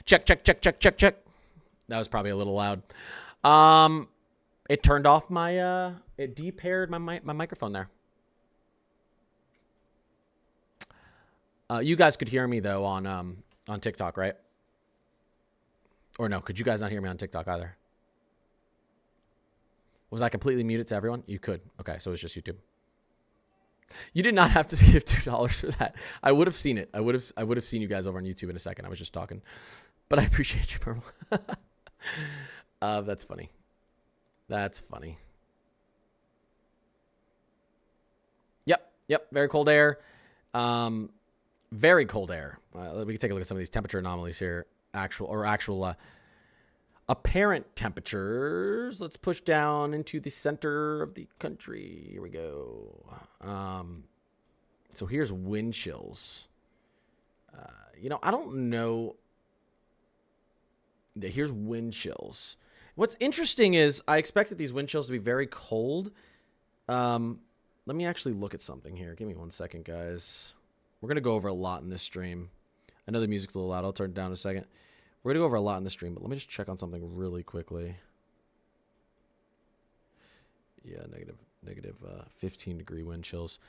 Check. That was probably a little loud. It turned off my, it de-paired my microphone there. You guys could hear me though on TikTok, right? Or no, could you guys not hear me on TikTok either? Was I completely muted to everyone? You could. Okay, so it's just YouTube. You did not have to give $2 for that. I would have seen it. I would have seen you guys over on YouTube in a second. I was just talking. But I appreciate you, Purple. That's funny. That's funny. Yep. Very cold air. Very cold air. We can take a look at some of these temperature anomalies here. Actual apparent temperatures. Let's push down into the center of the country. Here we go. So here's wind chills. I don't know. Here's wind chills. What's interesting is I expected these wind chills to be very cold. Let me actually look at something here. Give me 1 second, guys. We're going to go over a lot in this stream. I know the music's a little loud. I'll turn it down in a second. We're going to go over a lot in the stream, but let me just check on something really quickly. Yeah, negative 15-degree wind chills.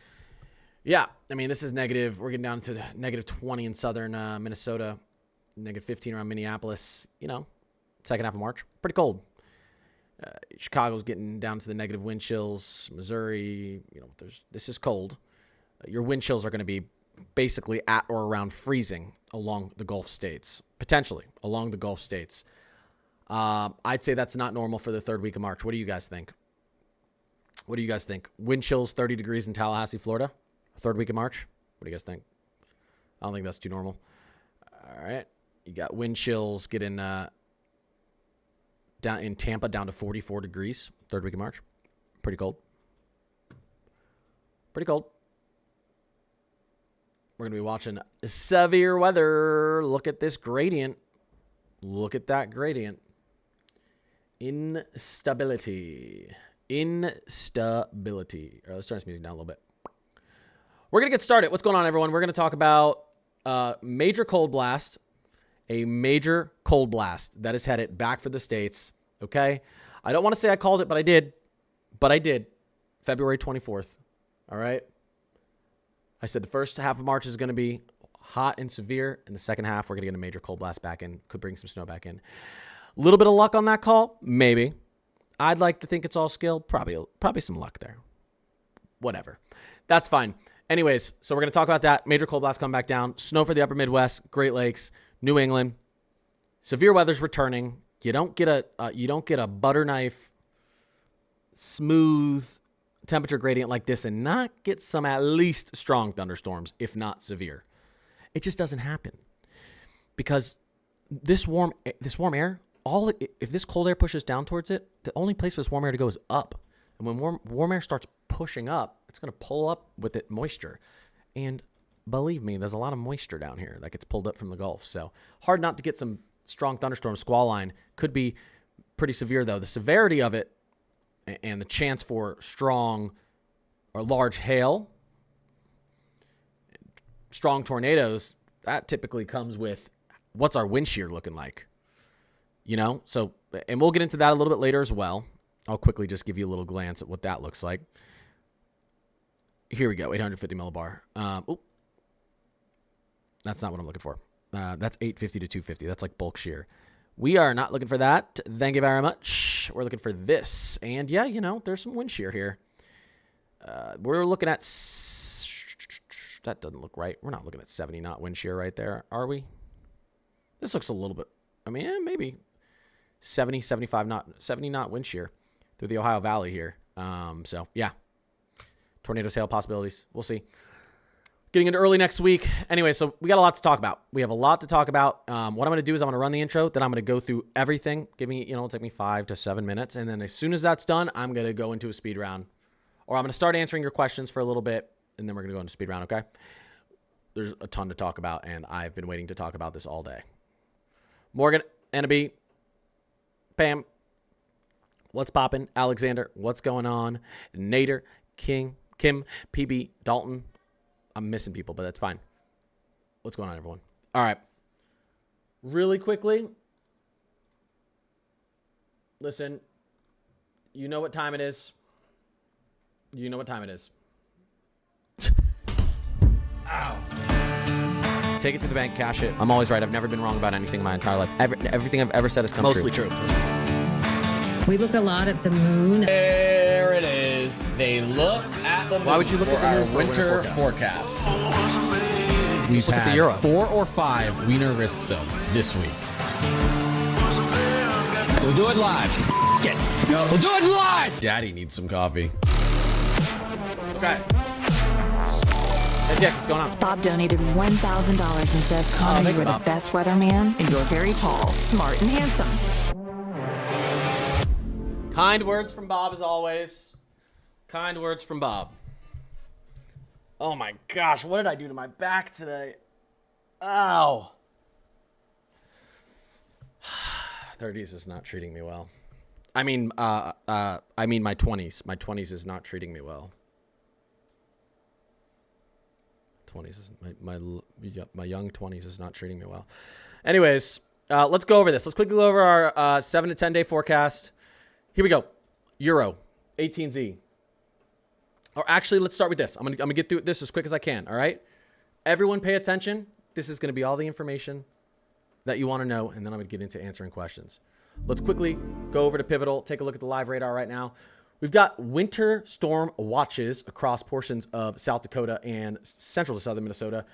Yeah, I mean, this is negative. We're getting down to negative 20 in southern Minnesota, negative 15 around Minneapolis, second half of March. Pretty cold. Chicago's getting down to the negative wind chills. Missouri, this is cold. Your wind chills are going to be basically at or around freezing along the Gulf states, potentially along the Gulf states. I'd say that's not normal for the third week of March. What do you guys think? Wind chills 30 degrees in Tallahassee, Florida, third week of March. What do you guys think? I don't think that's too normal. All right. You got wind chills getting down in Tampa down to 44 degrees, third week of March. Pretty cold. We're going to be watching severe weather. Look at this gradient. Look at that gradient. Instability. All right, let's turn this music down a little bit. We're going to get started. What's going on, everyone? We're going to talk about a major cold blast that is headed back for the States, okay? I don't want to say I called it, but I did. February 24th, all right? I said the first half of March is going to be hot and severe. In the second half, we're going to get a major cold blast back in. Could bring some snow back in. A little bit of luck on that call? Maybe. I'd like to think it's all skill. Probably some luck there. Whatever. That's fine. Anyways, so we're going to talk about that. Major cold blast coming back down. Snow for the upper Midwest, Great Lakes, New England. Severe weather's returning. You don't get a butter knife, smooth temperature gradient like this and not get some at least strong thunderstorms, if not severe. It just doesn't happen because this warm air, if this cold air pushes down towards it, the only place for this warm air to go is up. And when warm air starts pushing up, it's going to pull up with it moisture. And believe me, there's a lot of moisture down here that gets pulled up from the Gulf. So hard not to get some strong thunderstorm squall line. Could be pretty severe, though. The severity of it and the chance for strong or large hail, strong tornadoes, that typically comes with what's our wind shear looking like. So, and we'll get into that a little bit later as well. I'll quickly just give you a little glance at what that looks like. Here we go, 850 millibar. That's not what I'm looking for. That's 850 to 250. That's like bulk shear. We are not looking for that. Thank you very much. We're looking for this. And yeah, there's some wind shear here. We're looking at... That doesn't look right. We're not looking at 70 knot wind shear right there, are we? This looks a little bit... maybe 70, 75 knot, 70 knot wind shear through the Ohio Valley here. So, yeah. Tornadoes, hail possibilities. We'll see. Getting into early next week. Anyway, so we got a lot to talk about. We have a lot to talk about. What I'm going to do is I'm going to run the intro. Then I'm going to go through everything. It'll take me 5 to 7 minutes. And then as soon as that's done, I'm going to go into a speed round. Or I'm going to start answering your questions for a little bit. And then we're going to go into speed round, okay? There's a ton to talk about. And I've been waiting to talk about this all day. Morgan, Annaby, Pam, what's poppin'? Alexander, what's going on? Nader, King, Kim, PB, Dalton. I'm missing people, but that's fine. What's going on, everyone? All right. Really quickly. Listen, you know what time it is. You know what time it is. Ow. Take it to the bank, cash it. I'm always right. I've never been wrong about anything in my entire life. Everything I've ever said has come Mostly true. We look a lot at the moon. There it is. They look at the moon. Why would you look at the moon our for winter forecast? We've look at the Euro. 4 or 5 wiener wrist zones this week. We'll do it live. We'll do it live. Daddy needs some coffee. Okay. Hey, Dick, what's going on? Bob donated $1,000 and says, Connor, you're the best weatherman, and you're very tall, smart, and handsome. Kind words from Bob, as always. Kind words from Bob. Oh my gosh, what did I do to my back today? Ow. 30s is not treating me well. I mean my 20s. My 20s is not treating me well. 20s is my young 20s is not treating me well. Anyways, let's go over this. Let's quickly go over our 7 to 10 day forecast. Here we go. Euro 18Z. Or actually, let's start with this. I'm gonna get through this as quick as I can. All right, everyone, pay attention. This is gonna be all the information that you want to know, and then I'm gonna get into answering questions. Let's quickly go over to Pivotal. Take a look at the live radar right now. We've got winter storm watches across portions of South Dakota and central to southern Minnesota,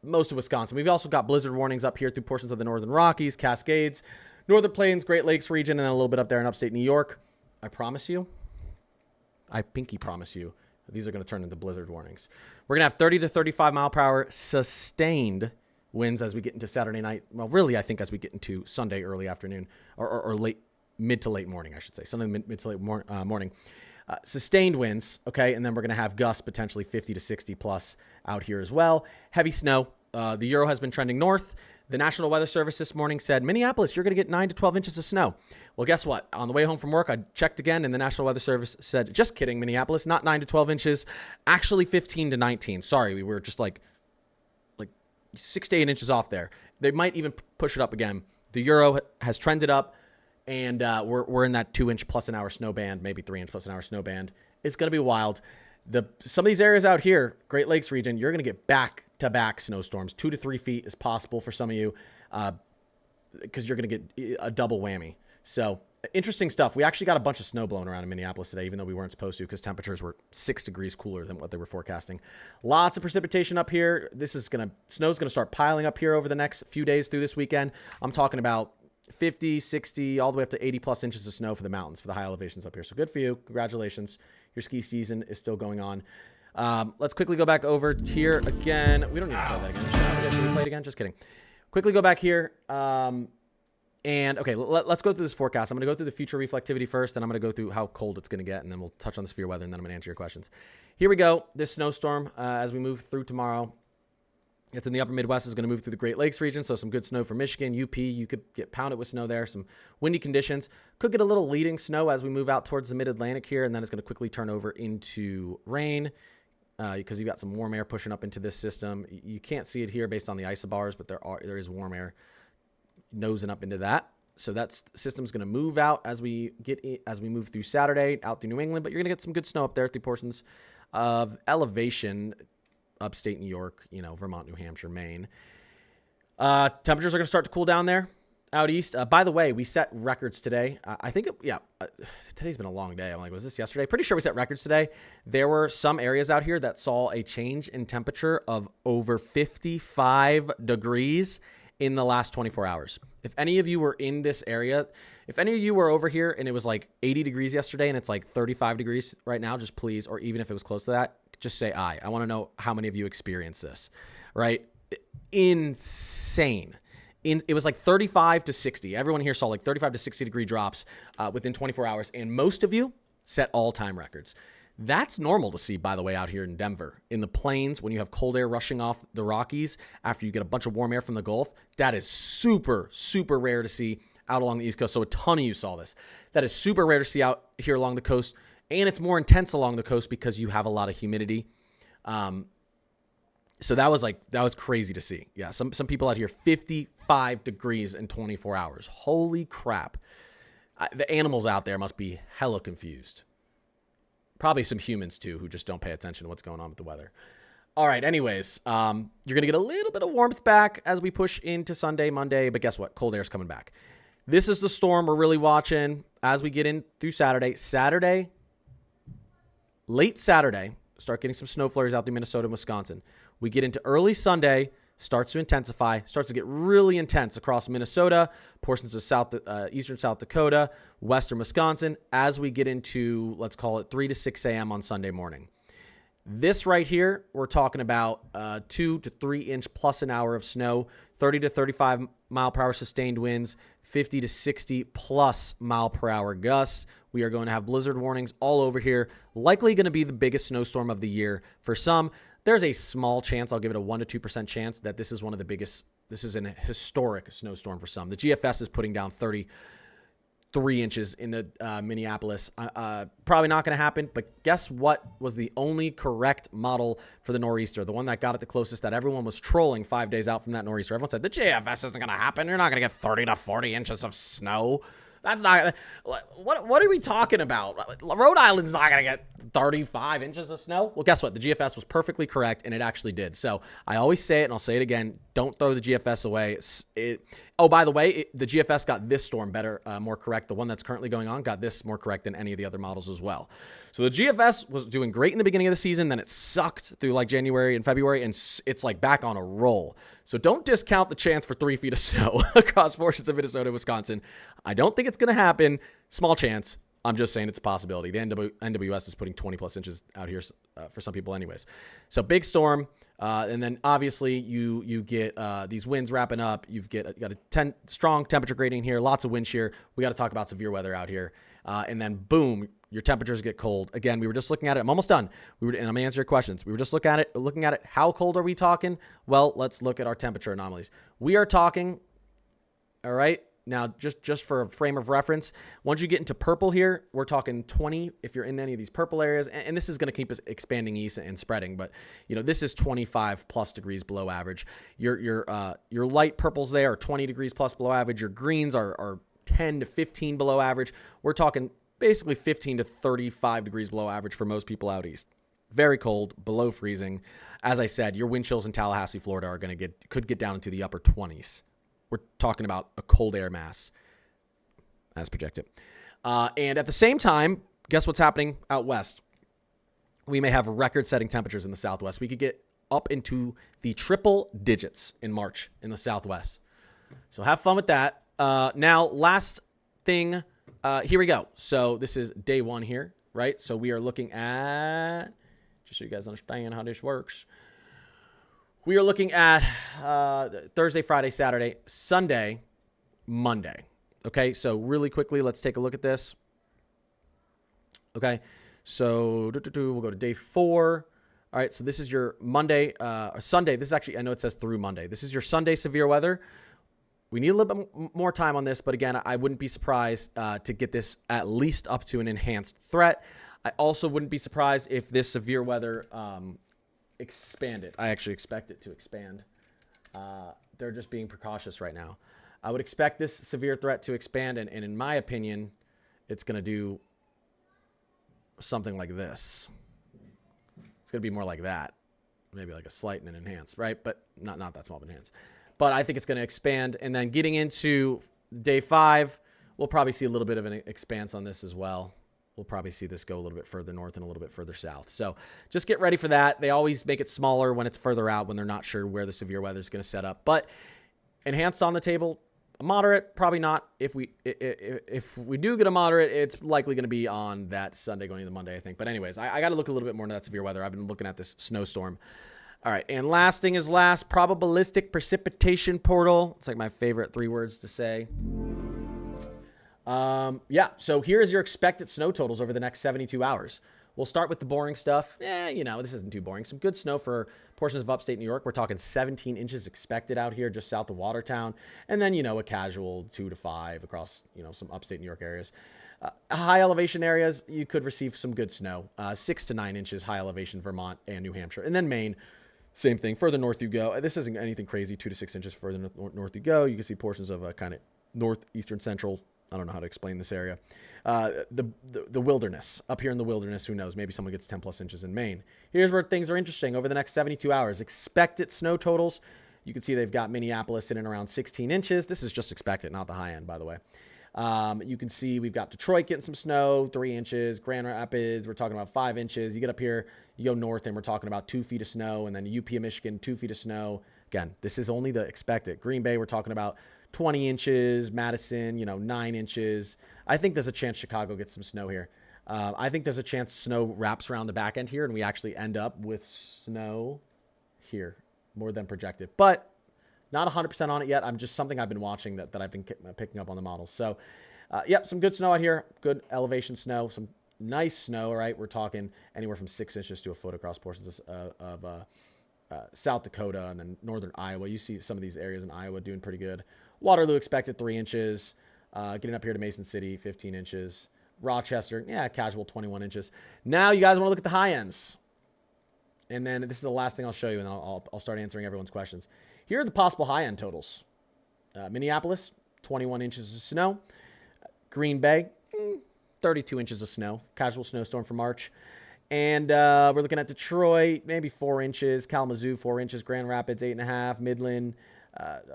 most of Wisconsin. We've also got blizzard warnings up here through portions of the northern Rockies, Cascades, Northern Plains, Great Lakes region, and then a little bit up there in upstate New York. I promise you, I pinky promise you, these are going to turn into blizzard warnings. We're going to have 30 to 35 mile per hour sustained winds as we get into Saturday night. Well, really, I think as we get into Sunday early afternoon or late, mid to late morning, I should say. Sunday mid to late morning. Sustained winds, okay? And then we're going to have gusts potentially 50 to 60 plus out here as well. Heavy snow. The Euro has been trending north. The National Weather Service this morning said, Minneapolis, you're going to get 9 to 12 inches of snow. Well, guess what? On the way home from work, I checked again, and the National Weather Service said, just kidding, Minneapolis, not 9 to 12 inches, actually 15 to 19. Sorry, we were just like 6 to 8 inches off there. They might even push it up again. The Euro has trended up, and we're in that 2 inch plus an hour snow band, maybe 3 inch plus an hour snow band. It's going to be wild. Some of these areas out here, Great Lakes region, you're going to get back-to-back snowstorms. 2 to 3 feet is possible for some of you because you're going to get a double whammy. So interesting stuff. We actually got a bunch of snow blowing around in Minneapolis today, even though we weren't supposed to because temperatures were 6 degrees cooler than what they were forecasting. Lots of precipitation up here. Snow's going to start piling up here over the next few days through this weekend. I'm talking about 50, 60, all the way up to 80 plus inches of snow for the mountains, for the high elevations up here. So good for you. Congratulations. Your ski season is still going on. Let's quickly go back over here again. We don't need to play that again. Should we play it again? Just kidding. Quickly go back here. And okay, let's go through this forecast. I'm going to go through the future reflectivity first, then I'm going to go through how cold it's going to get, and then we'll touch on the severe weather, and then I'm going to answer your questions. Here we go. This snowstorm, as we move through tomorrow, it's in the upper Midwest, is going to move through the Great Lakes region, so some good snow for Michigan, UP. You could get pounded with snow there, some windy conditions. Could get a little leading snow as we move out towards the mid-Atlantic here, and then it's going to quickly turn over into rain because you've got some warm air pushing up into this system. You can't see it here based on the isobars, but there is warm air nosing up into that. So that system's going to move out as we move through Saturday out through New England, but you're going to get some good snow up there through portions of elevation, upstate New York, Vermont, New Hampshire, Maine. Temperatures are going to start to cool down there out east. By the way, we set records today. I think, today's been a long day. I'm like, was this yesterday? Pretty sure we set records today. There were some areas out here that saw a change in temperature of over 55 degrees in the last 24 hours. If any of you were in this area, if any of you were over here and it was like 80 degrees yesterday and it's like 35 degrees right now, just please, or even if it was close to that, just say I want to know how many of you experienced this, right? Insane. It was like 35 to 60. Everyone here saw like 35 to 60 degree drops within 24 hours. And most of you set all-time records. That's normal to see, by the way, out here in Denver. In the plains, when you have cold air rushing off the Rockies after you get a bunch of warm air from the Gulf, that is super, super rare to see out along the East Coast. So a ton of you saw this. That is super rare to see out here along the coast. And it's more intense along the coast because you have a lot of humidity. So that was crazy to see. Yeah, some people out here, 55 35 degrees in 24 hours. Holy crap. The animals out there must be hella confused. Probably some humans, too, who just don't pay attention to what's going on with the weather. All right, anyways, you're going to get a little bit of warmth back as we push into Sunday, Monday, but guess what? Cold air's coming back. This is the storm we're really watching as we get in through Saturday, late Saturday, start getting some snow flurries out through Minnesota and Wisconsin. We get into early Sunday, starts to intensify, starts to get really intense across Minnesota, portions of eastern South Dakota, western Wisconsin, as we get into, let's call it 3 to 6 a.m. on Sunday morning. This right here, we're talking about 2 to 3 inch plus an hour of snow, 30 to 35 mile per hour sustained winds, 50 to 60 plus mile per hour gusts. We are going to have blizzard warnings all over here. Likely going to be the biggest snowstorm of the year for some. There's a small chance, I'll give it a 1 to 2% chance, that this is one of the biggest, this is an historic snowstorm for some. The GFS is putting down 33 inches in the Minneapolis. Probably not going to happen, but guess what was the only correct model for the nor'easter? The one that got it the closest, that everyone was trolling 5 days out from that nor'easter. Everyone said, the GFS isn't going to happen. You're not going to get 30 to 40 inches of snow. That's not, what are we talking about? Rhode Island's not going to get 35 inches of snow. Well, guess what? The GFS was perfectly correct, and it actually did. So I always say it, and I'll say it again. Don't throw the GFS away. Oh, by the way, the GFS got this storm better, more correct. The one that's currently going on got this more correct than any of the other models as well. So the GFS was doing great in the beginning of the season. Then it sucked through like January and February, and it's like back on a roll. So don't discount the chance for 3 feet of snow across portions of Minnesota and Wisconsin. I don't think it's going to happen. Small chance. I'm just saying it's a possibility. The NWS is putting 20 plus inches out here for some people anyways. So big storm. And then obviously you get these winds wrapping up. You got a strong temperature gradient here, lots of wind shear. We got to talk about severe weather out here. And then boom, your temperatures get cold. Again, we were just looking at it. I'm almost done. And I'm gonna answer your questions. We were just looking at it. How cold are we talking? Well, let's look at our temperature anomalies. We are talking, all right, now just for a frame of reference, once you get into purple here, we're talking 20 if you're in any of these purple areas, and this is going to keep us expanding east and spreading, but this is 25 plus degrees below average. Your light purples there are 20 degrees plus below average. Your greens are 10 to 15 below average. We're talking basically 15 to 35 degrees below average for most people out east. Very cold, below freezing. As I said, your wind chills in Tallahassee, Florida could get down into the upper 20s. We're talking about a cold air mass as projected. And at the same time, guess what's happening out west? We may have record-setting temperatures in the Southwest. We could get up into the triple digits in March in the Southwest. So have fun with that. Now, last thing, here we go. So this is day one here, right? So we are looking at, just so you guys understand how this works, we are looking at Thursday, Friday, Saturday, Sunday, Monday. Okay, so really quickly, let's take a look at this. Okay, so we'll go to day 4. All right, so this is your Monday, Sunday. This is actually, I know it says through Monday. This is your Sunday severe weather. We need a little bit more time on this, but again, I wouldn't be surprised to get this at least up to an enhanced threat. I also wouldn't be surprised if this severe weather expanded. I actually expect it to expand. They're just being precautious right now. I would expect this severe threat to expand, and in my opinion, it's going to do something like this. It's going to be more like that. Maybe like a slight and an enhanced, right? But not that small of an enhanced. But I think it's going to expand. And then getting into day 5, we'll probably see a little bit of an expanse on this as well. We'll probably see this go a little bit further north and a little bit further south. So just get ready for that. They always make it smaller when it's further out, when they're not sure where the severe weather is going to set up. But enhanced on the table, a moderate, probably not. If we do get a moderate, it's likely going to be on that Sunday going into Monday, I think. But anyways, I got to look a little bit more into that severe weather. I've been looking at this snowstorm. All right, and last thing is last, probabilistic precipitation portal. It's like my favorite 3 words to say. Yeah, so here's your expected snow totals over the next 72 hours. We'll start with the boring stuff. This isn't too boring. Some good snow for portions of upstate New York. We're talking 17 inches expected out here just south of Watertown. And then, a casual 2 to 5 across, some upstate New York areas. High elevation areas, you could receive some good snow. 6 to 9 inches high elevation Vermont and New Hampshire. And then Maine, Same thing. Further north you go. This isn't anything crazy. 2 to 6 inches further north you go. You can see portions of kind of northeastern central. I don't know how to explain this area. The wilderness. Up here in the wilderness, who knows? Maybe someone gets 10 plus inches in Maine. Here's where things are interesting. Over the next 72 hours, expected snow totals. You can see they've got Minneapolis sitting around 16 inches. This is just expected, not the high end, by the way. You can see we've got Detroit getting some snow, 3 inches. Grand Rapids, we're talking about 5 inches. You get up here, you go north, and we're talking about 2 feet of snow. And then UP of Michigan, 2 feet of snow. Again, this is only the expected. Green Bay, we're talking about 20 inches. Madison, 9 inches. I think there's a chance Chicago gets some snow here. I think there's a chance snow wraps around the back end here, and we actually end up with snow here, more than projected. But not 100% on it yet. I'm just something I've been watching that I've been picking up on the models. So, yep, some good snow out here. Good elevation snow. Some nice snow, right? We're talking anywhere from 6 inches to a foot across portions of South Dakota and then northern Iowa. You see some of these areas in Iowa doing pretty good. Waterloo expected 3 inches. Getting up here to Mason City, 15 inches. Rochester, casual 21 inches. Now you guys want to look at the high ends. And then this is the last thing I'll show you, and then I'll start answering everyone's questions. Here are the possible high-end totals. Minneapolis, 21 inches of snow. Green Bay, 32 inches of snow. Casual snowstorm for March. And we're looking at Detroit, maybe 4 inches. Kalamazoo, 4 inches. Grand Rapids, 8.5. Midland,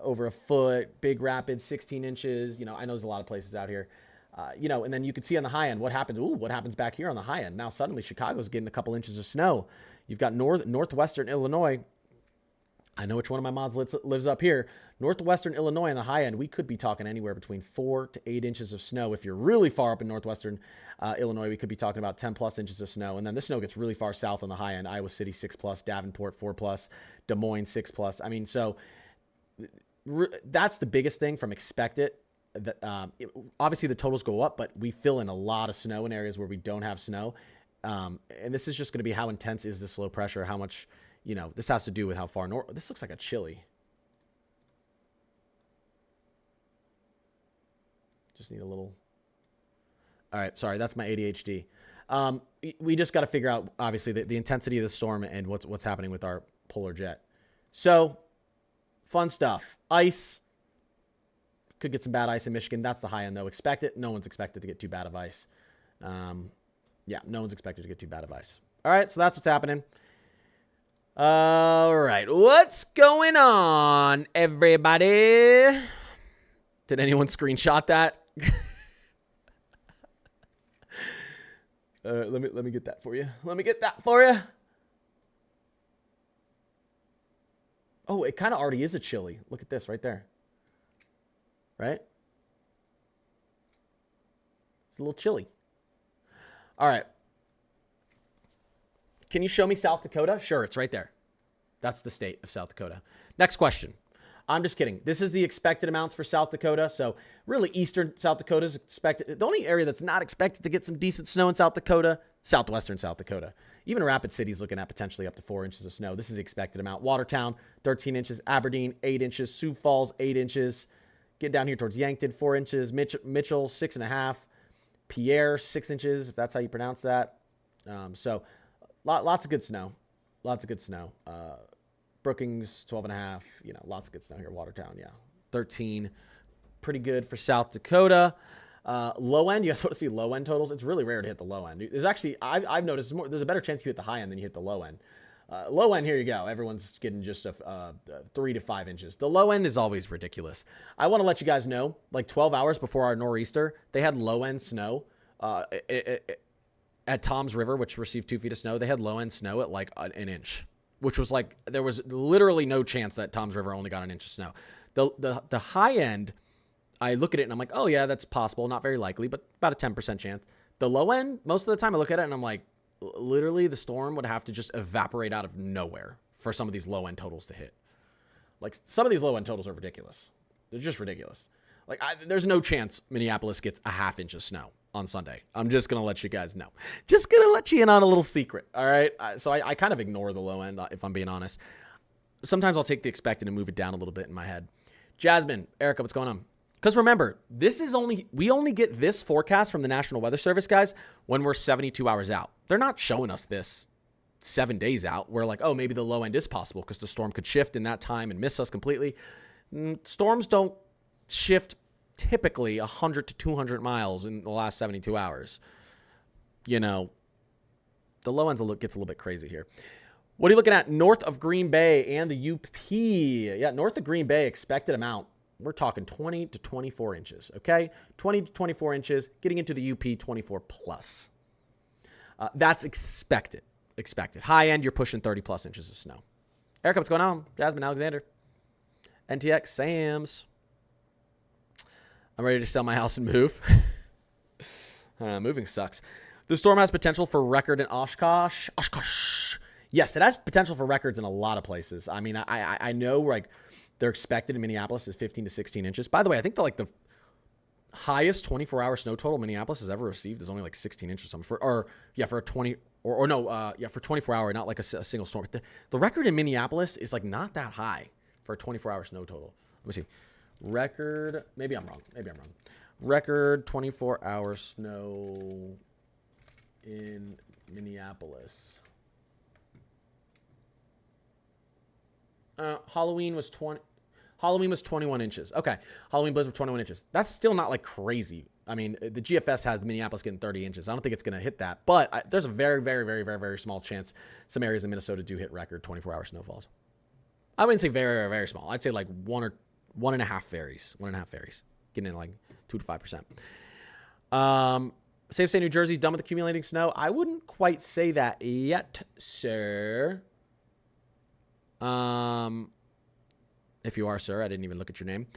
over a foot. Big Rapids, 16 inches. I know there's a lot of places out here. And then you can see on the high end what happens. What happens back here on the high end? Now suddenly Chicago's getting a couple inches of snow. You've got northwestern Illinois. I know which one of my mods lives up here. Northwestern Illinois on the high end, we could be talking anywhere between 4 to 8 inches of snow. If you're really far up in northwestern Illinois, we could be talking about 10 plus inches of snow. And then the snow gets really far south on the high end. Iowa City, 6 plus. Davenport, 4 plus. Des Moines, 6 plus. I mean, so that's the biggest thing from expected. Obviously, the totals go up, but we fill in a lot of snow in areas where we don't have snow. And this is just going to be how intense is this low pressure, how much... this has to do with how far north. This looks like a chili. Just need a little. All right. Sorry. That's my ADHD. We just got to figure out, obviously, the intensity of the storm and what's happening with our polar jet. So, fun stuff. Ice. Could get some bad ice in Michigan. That's the high end, though. Expect it. No one's expected to get too bad of ice. No one's expected to get too bad of ice. All right. So, that's what's happening. All right, what's going on, everybody? Did anyone screenshot that? Let me get that for you. Oh, it kind of already is a chili. Look at this right there. Right? It's a little chilly. All right. Can you show me South Dakota? Sure, it's right there. That's the state of South Dakota. Next question. I'm just kidding. This is the expected amounts for South Dakota. So really eastern South Dakota is expected. The only area that's not expected to get some decent snow in South Dakota, southwestern South Dakota. Even Rapid City's looking at potentially up to 4 inches of snow. This is the expected amount. Watertown, 13 inches. Aberdeen, 8 inches. Sioux Falls, 8 inches. Get down here towards Yankton, 4 inches. Mitchell, 6.5. Pierre, 6 inches, if that's how you pronounce that. Lots of good snow. Brookings, 12.5. Lots of good snow here. Watertown, 13. Pretty good for South Dakota. Low end, you guys want to see low end totals? It's really rare to hit the low end. There's actually, I've noticed there's a better chance you hit the high end than you hit the low end. Low end, here you go. Everyone's getting just 3 to 5 inches. The low end is always ridiculous. I want to let you guys know, like 12 hours before our nor'easter, they had low end snow. At Tom's River, which received 2 feet of snow, they had low end snow at like an inch, which was like, there was literally no chance that Tom's River only got an inch of snow. The high end, I look at it and I'm like, oh yeah, that's possible. Not very likely, but about a 10% chance. The low end, most of the time I look at it and I'm like, literally the storm would have to just evaporate out of nowhere for some of these low end totals to hit. Like some of these low end totals are ridiculous. They're just ridiculous. Like there's no chance Minneapolis gets a half inch of snow on Sunday. I'm just going to let you guys know. Just going to let you in on a little secret. All right. So I kind of ignore the low end, if I'm being honest. Sometimes I'll take the expected and move it down a little bit in my head. Jasmine, Erica, what's going on? Because remember, we only get this forecast from the National Weather Service, guys, when we're 72 hours out. They're not showing us this 7 days out, we're like, oh, maybe the low end is possible because the storm could shift in that time and miss us completely. Storms don't shift typically 100 to 200 miles in the last 72 hours. You know, the low end gets a little bit crazy here. What are you looking at north of Green Bay and the UP? Yeah, north of Green Bay, expected amount. We're talking 20 to 24 inches, okay? 20 to 24 inches, getting into the UP 24 plus. That's expected. High end, you're pushing 30 plus inches of snow. Erica, what's going on? Jasmine, Alexander. NTX, Sam's. I'm ready to sell my house and move. Moving sucks. The storm has potential for record in Oshkosh. Yes, it has potential for records in a lot of places. I mean, I know like they're expected in Minneapolis is 15 to 16 inches. By the way, I think the highest 24-hour snow total Minneapolis has ever received is only like 16 inches. For a 20 for 24-hour, not like a single storm. The record in Minneapolis is like not that high for a 24-hour snow total. Let me see. Record, maybe I'm wrong. Record 24-hour snow in Minneapolis. Halloween was 21 inches. Okay. Halloween blizzard 21 inches. That's still not like crazy. I mean, the GFS has the Minneapolis getting 30 inches. I don't think it's going to hit that, but there's a very, very, very, very, very small chance some areas in Minnesota do hit record 24-hour snowfalls. I wouldn't say very, very, very small. I'd say like 1.5 varies. 1.5 varies. Getting in like 2 to 5%. Safe State, New Jersey's done with accumulating snow. I wouldn't quite say that yet, sir. If you are, sir, I didn't even look at your name.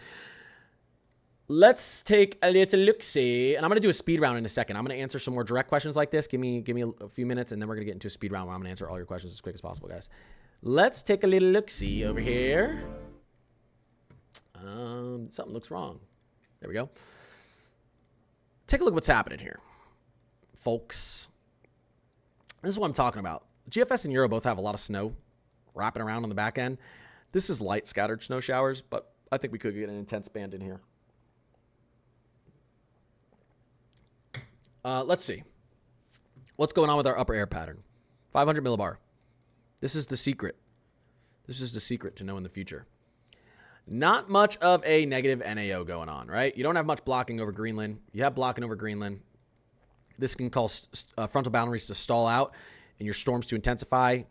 Let's take a little look-see, and I'm going to do a speed round in a second. I'm going to answer some more direct questions like this. Give me a few minutes, and then we're going to get into a speed round where I'm going to answer all your questions as quick as possible, guys. Let's take a little look-see over here. Something looks wrong. There we go. Take a look at what's happening here, folks. This is what I'm talking about. GFS and Euro both have a lot of snow wrapping around on the back end. This is light scattered snow showers, but I think we could get an intense band in here. Let's see. What's going on with our upper air pattern? 500 millibar. This is the secret. This is the secret to know in the future. Not much of a negative NAO going on, right? You don't have much blocking over Greenland. You have blocking over Greenland. This can cause frontal boundaries to stall out and your storms to intensify.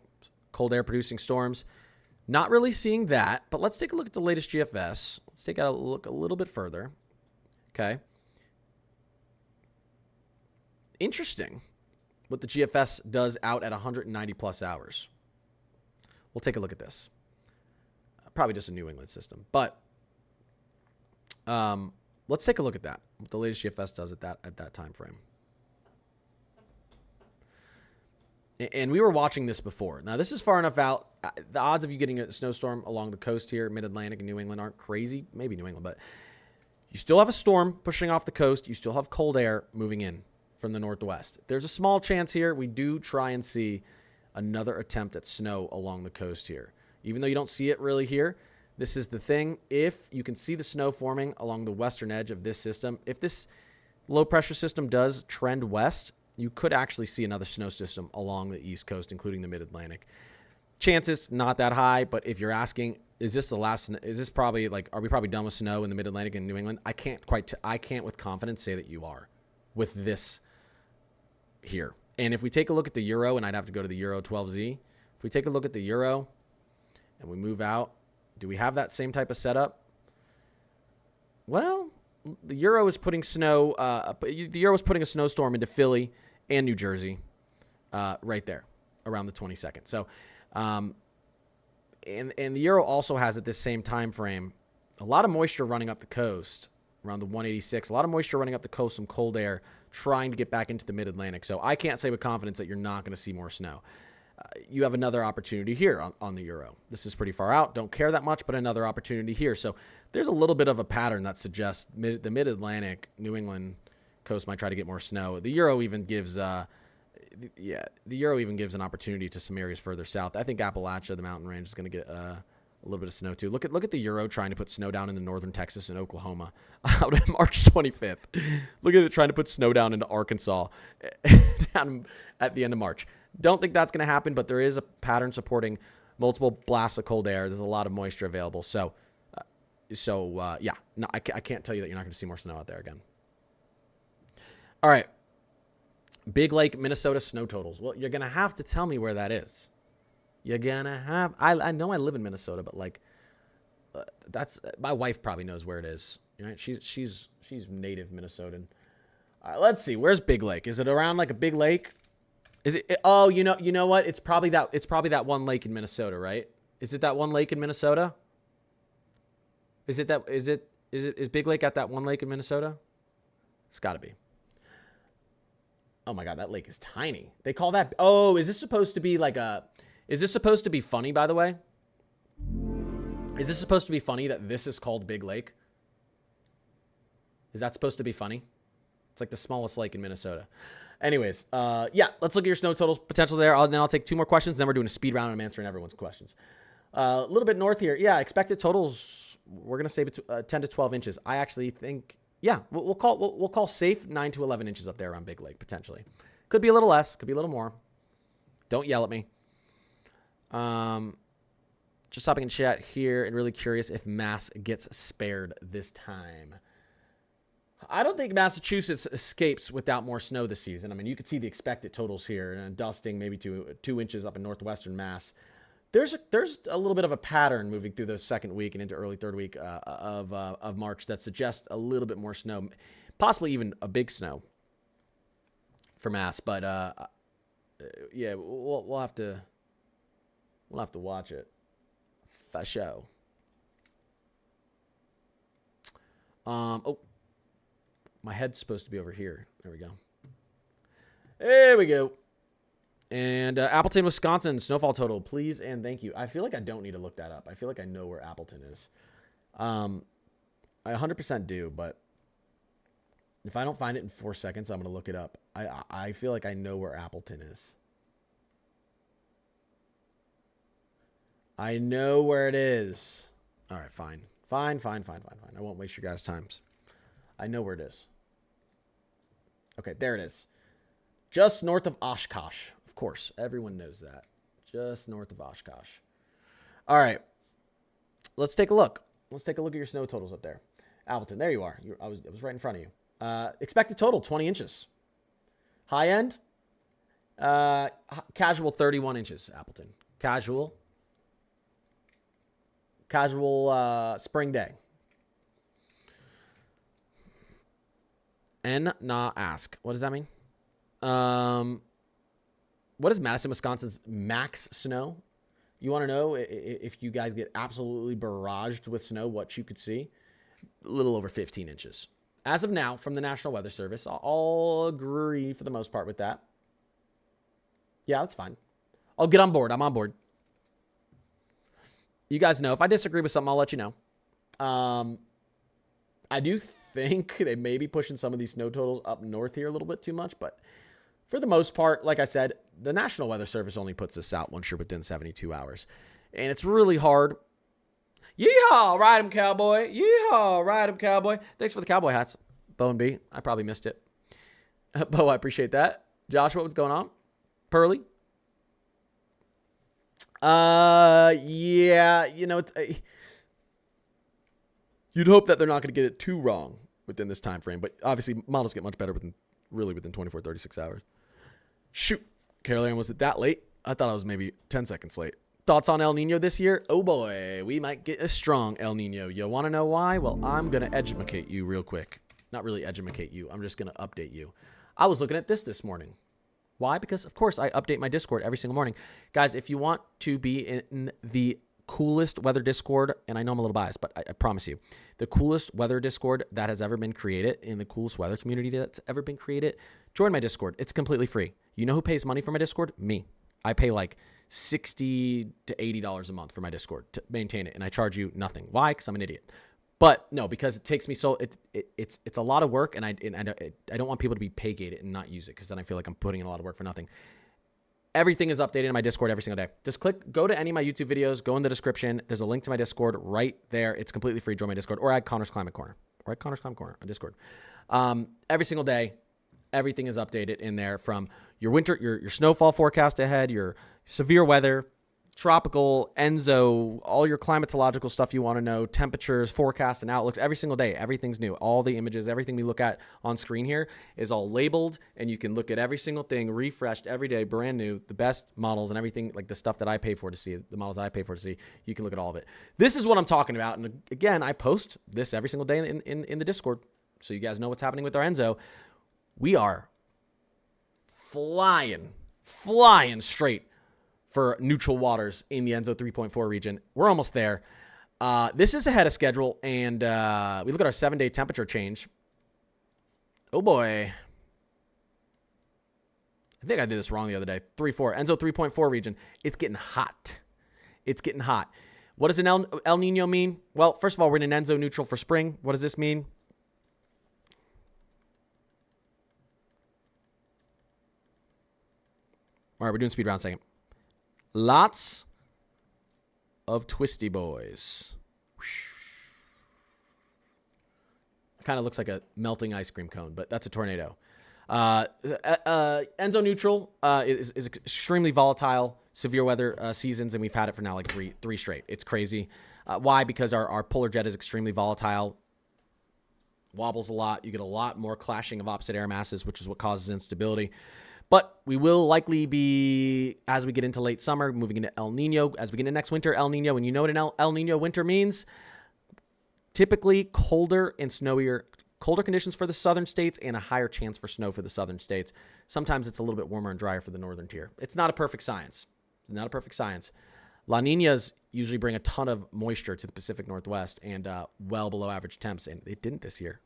Cold air producing storms. Not really seeing that, but let's take a look at the latest GFS. Let's take a look a little bit further. Okay. Interesting what the GFS does out at 190 plus hours. We'll take a look at this. Probably just a New England system, but let's take a look at that. What the latest GFS does at that time frame. And we were watching this before. Now, this is far enough out. The odds of you getting a snowstorm along the coast here, Mid-Atlantic and New England, aren't crazy. Maybe New England, but you still have a storm pushing off the coast. You still have cold air moving in from the northwest. There's a small chance here we do try and see another attempt at snow along the coast here. Even though you don't see it really here, this is the thing. If you can see the snow forming along the western edge of this system, if this low-pressure system does trend west, you could actually see another snow system along the East Coast, including the Mid-Atlantic. Chances not that high, but if you're asking, is this probably like, are we probably done with snow in the Mid-Atlantic and New England? I can't with confidence say that you are with this here. And if we take a look at the Euro, and I'd have to go to the Euro 12Z. If we take a look at the Euro and we move out, do we have that same type of setup? Well, the Euro is putting snow. The Euro is putting a snowstorm into Philly and New Jersey, right there, around the 22nd. So, and the Euro also has at this same time frame a lot of moisture running up the coast, around the 186. A lot of moisture running up the coast, some cold air trying to get back into the Mid-Atlantic. So I can't say with confidence that you're not going to see more snow. You have another opportunity here on the Euro. This is pretty far out. Don't care that much, but another opportunity here. So there's a little bit of a pattern that suggests the Mid-Atlantic, New England coast might try to get more snow. The Euro even gives, the Euro even gives an opportunity to some areas further south. I think Appalachia, the mountain range, is going to get a little bit of snow too. Look at the Euro trying to put snow down in the northern Texas and Oklahoma out on March 25th. Look at it trying to put snow down into Arkansas down at the end of March. Don't think that's going to happen, but there is a pattern supporting multiple blasts of cold air. There's a lot of moisture available. So yeah, no, I can't tell you that you're not going to see more snow out there again. All right. Big Lake, Minnesota snow totals. Well, you're going to have to tell me where that is. You're going to have, I know I live in Minnesota, but like, that's, my wife probably knows where it is. Right? She's native Minnesotan. All right, let's see. Where's Big Lake? Is it around like a big lake? Is it, oh, you know what? It's probably that one lake in Minnesota, right? Is it that one lake in Minnesota? Is Big Lake at that one lake in Minnesota? It's got to be. Oh my God, that lake is tiny. They call that, oh, is this supposed to be funny, by the way? Is this supposed to be funny that this is called Big Lake? Is that supposed to be funny? It's like the smallest lake in Minnesota. Anyways, yeah, let's look at your snow totals potential there. Then I'll take 2 more questions. Then we're doing a speed round and I'm answering everyone's questions. A little bit north here. Yeah, expected totals. We're going to say 10 to 12 inches. I actually think, yeah, we'll call safe 9 to 11 inches up there around Big Lake, potentially. Could be a little less. Could be a little more. Don't yell at me. Just hopping in chat here and really curious if Mass gets spared this time. I don't think Massachusetts escapes without more snow this season. I mean, you could see the expected totals here, and dusting maybe 2 inches up in northwestern Mass. There's a little bit of a pattern moving through the second week and into early third week of March that suggests a little bit more snow, possibly even a big snow for Mass. But yeah, we'll have to watch it for show. Oh. My head's supposed to be over here. There we go. There we go. And Appleton, Wisconsin, snowfall total, please and thank you. I feel like I don't need to look that up. I feel like I know where Appleton is. I 100% do, but if I don't find it in 4 seconds, I'm going to look it up. I feel like I know where Appleton is. I know where it is. All right, fine. Fine. I won't waste your guys' times. I know where it is. Okay, there it is. Just north of Oshkosh. Of course, everyone knows that. Just north of Oshkosh. All right. Let's take a look. Let's take a look at your snow totals up there. Appleton, there you are. I was right in front of you. Expected total, 20 inches. High end, casual 31 inches, Appleton. Casual spring day. Ask. What does that mean? What is Madison, Wisconsin's max snow? You want to know if you guys get absolutely barraged with snow, what you could see? A little over 15 inches. As of now, from the National Weather Service, I'll agree for the most part with that. Yeah, that's fine. I'll get on board. I'm on board. You guys know, if I disagree with something, I'll let you know. I do think they may be pushing some of these snow totals up north here a little bit too much, but for the most part, like I said, the National Weather Service only puts this out once you're within 72 hours. And it's really hard. Yeehaw, ride 'em, cowboy. Yeehaw, ride 'em, cowboy. Thanks for the cowboy hats, Bo and B. I probably missed it. Bo, I appreciate that. Joshua, what's going on? Pearly? Yeah, you know, you'd hope that they're not going to get it too wrong within this time frame, but obviously models get much better within 24, 36 hours. Shoot. Caroline, was it that late? I thought I was maybe 10 seconds late. Thoughts on El Nino this year? Oh boy, we might get a strong El Nino. You want to know why? Well, I'm going to educate you real quick. Not really educate you. I'm just going to update you. I was looking at this morning. Why? Because, of course, I update my Discord every single morning. Guys, if you want to be in the coolest weather Discord, and I know I'm a little biased, but I promise you, the coolest weather Discord that has ever been created, in the coolest weather community that's ever been created, join my Discord. It's completely free. You know who pays money for my Discord? Me. I pay like $60 to $80 a month for my Discord to maintain it, and I charge you nothing. Why? Because I'm an idiot. But no, because it takes me it's a lot of work, and I don't want people to be pay gated and not use it, because then I feel like I'm putting in a lot of work for nothing. Everything is updated in my Discord every single day. Just go to any of my YouTube videos, go in the description. There's a link to my Discord right there. It's completely free. Join my Discord, or add Connor's Climate Corner, on Discord. Every single day, everything is updated in there, from your winter, your snowfall forecast ahead, your severe weather, tropical, Enzo, all your climatological stuff you want to know, temperatures, forecasts, and outlooks every single day. Everything's new. All the images, everything we look at on screen here is all labeled, and you can look at every single thing refreshed every day, brand new, the best models and everything, like the stuff that I pay for to see, the models that I pay for to see. You can look at all of it. This is what I'm talking about. And again, I post this every single day in the Discord, so you guys know what's happening with our Enzo. We are flying straight for neutral waters in the Enzo 3.4 region. We're almost there. This is ahead of schedule, and we look at our 7-day temperature change. Oh boy. I think I did this wrong the other day. 3.4. Enzo 3.4 region. It's getting hot. It's getting hot. What does an El Nino mean? Well, first of all, we're in an Enzo neutral for spring. What does this mean? All right, we're doing speed round second. Lots of twisty boys. Kind of looks like a melting ice cream cone, but that's a tornado. Enzo neutral is extremely volatile, severe weather seasons, and we've had it for now like three straight. It's crazy. Why? Because our polar jet is extremely volatile, wobbles a lot. You get a lot more clashing of opposite air masses, which is what causes instability. But we will likely be, as we get into late summer, moving into El Nino. As we get into next winter, El Nino. And you know what an El Nino winter means? Typically colder and snowier, colder conditions for the southern states and a higher chance for snow for the southern states. Sometimes it's a little bit warmer and drier for the northern tier. It's not a perfect science. It's not a perfect science. La Niñas usually bring a ton of moisture to the Pacific Northwest and well below average temps. And it didn't this year,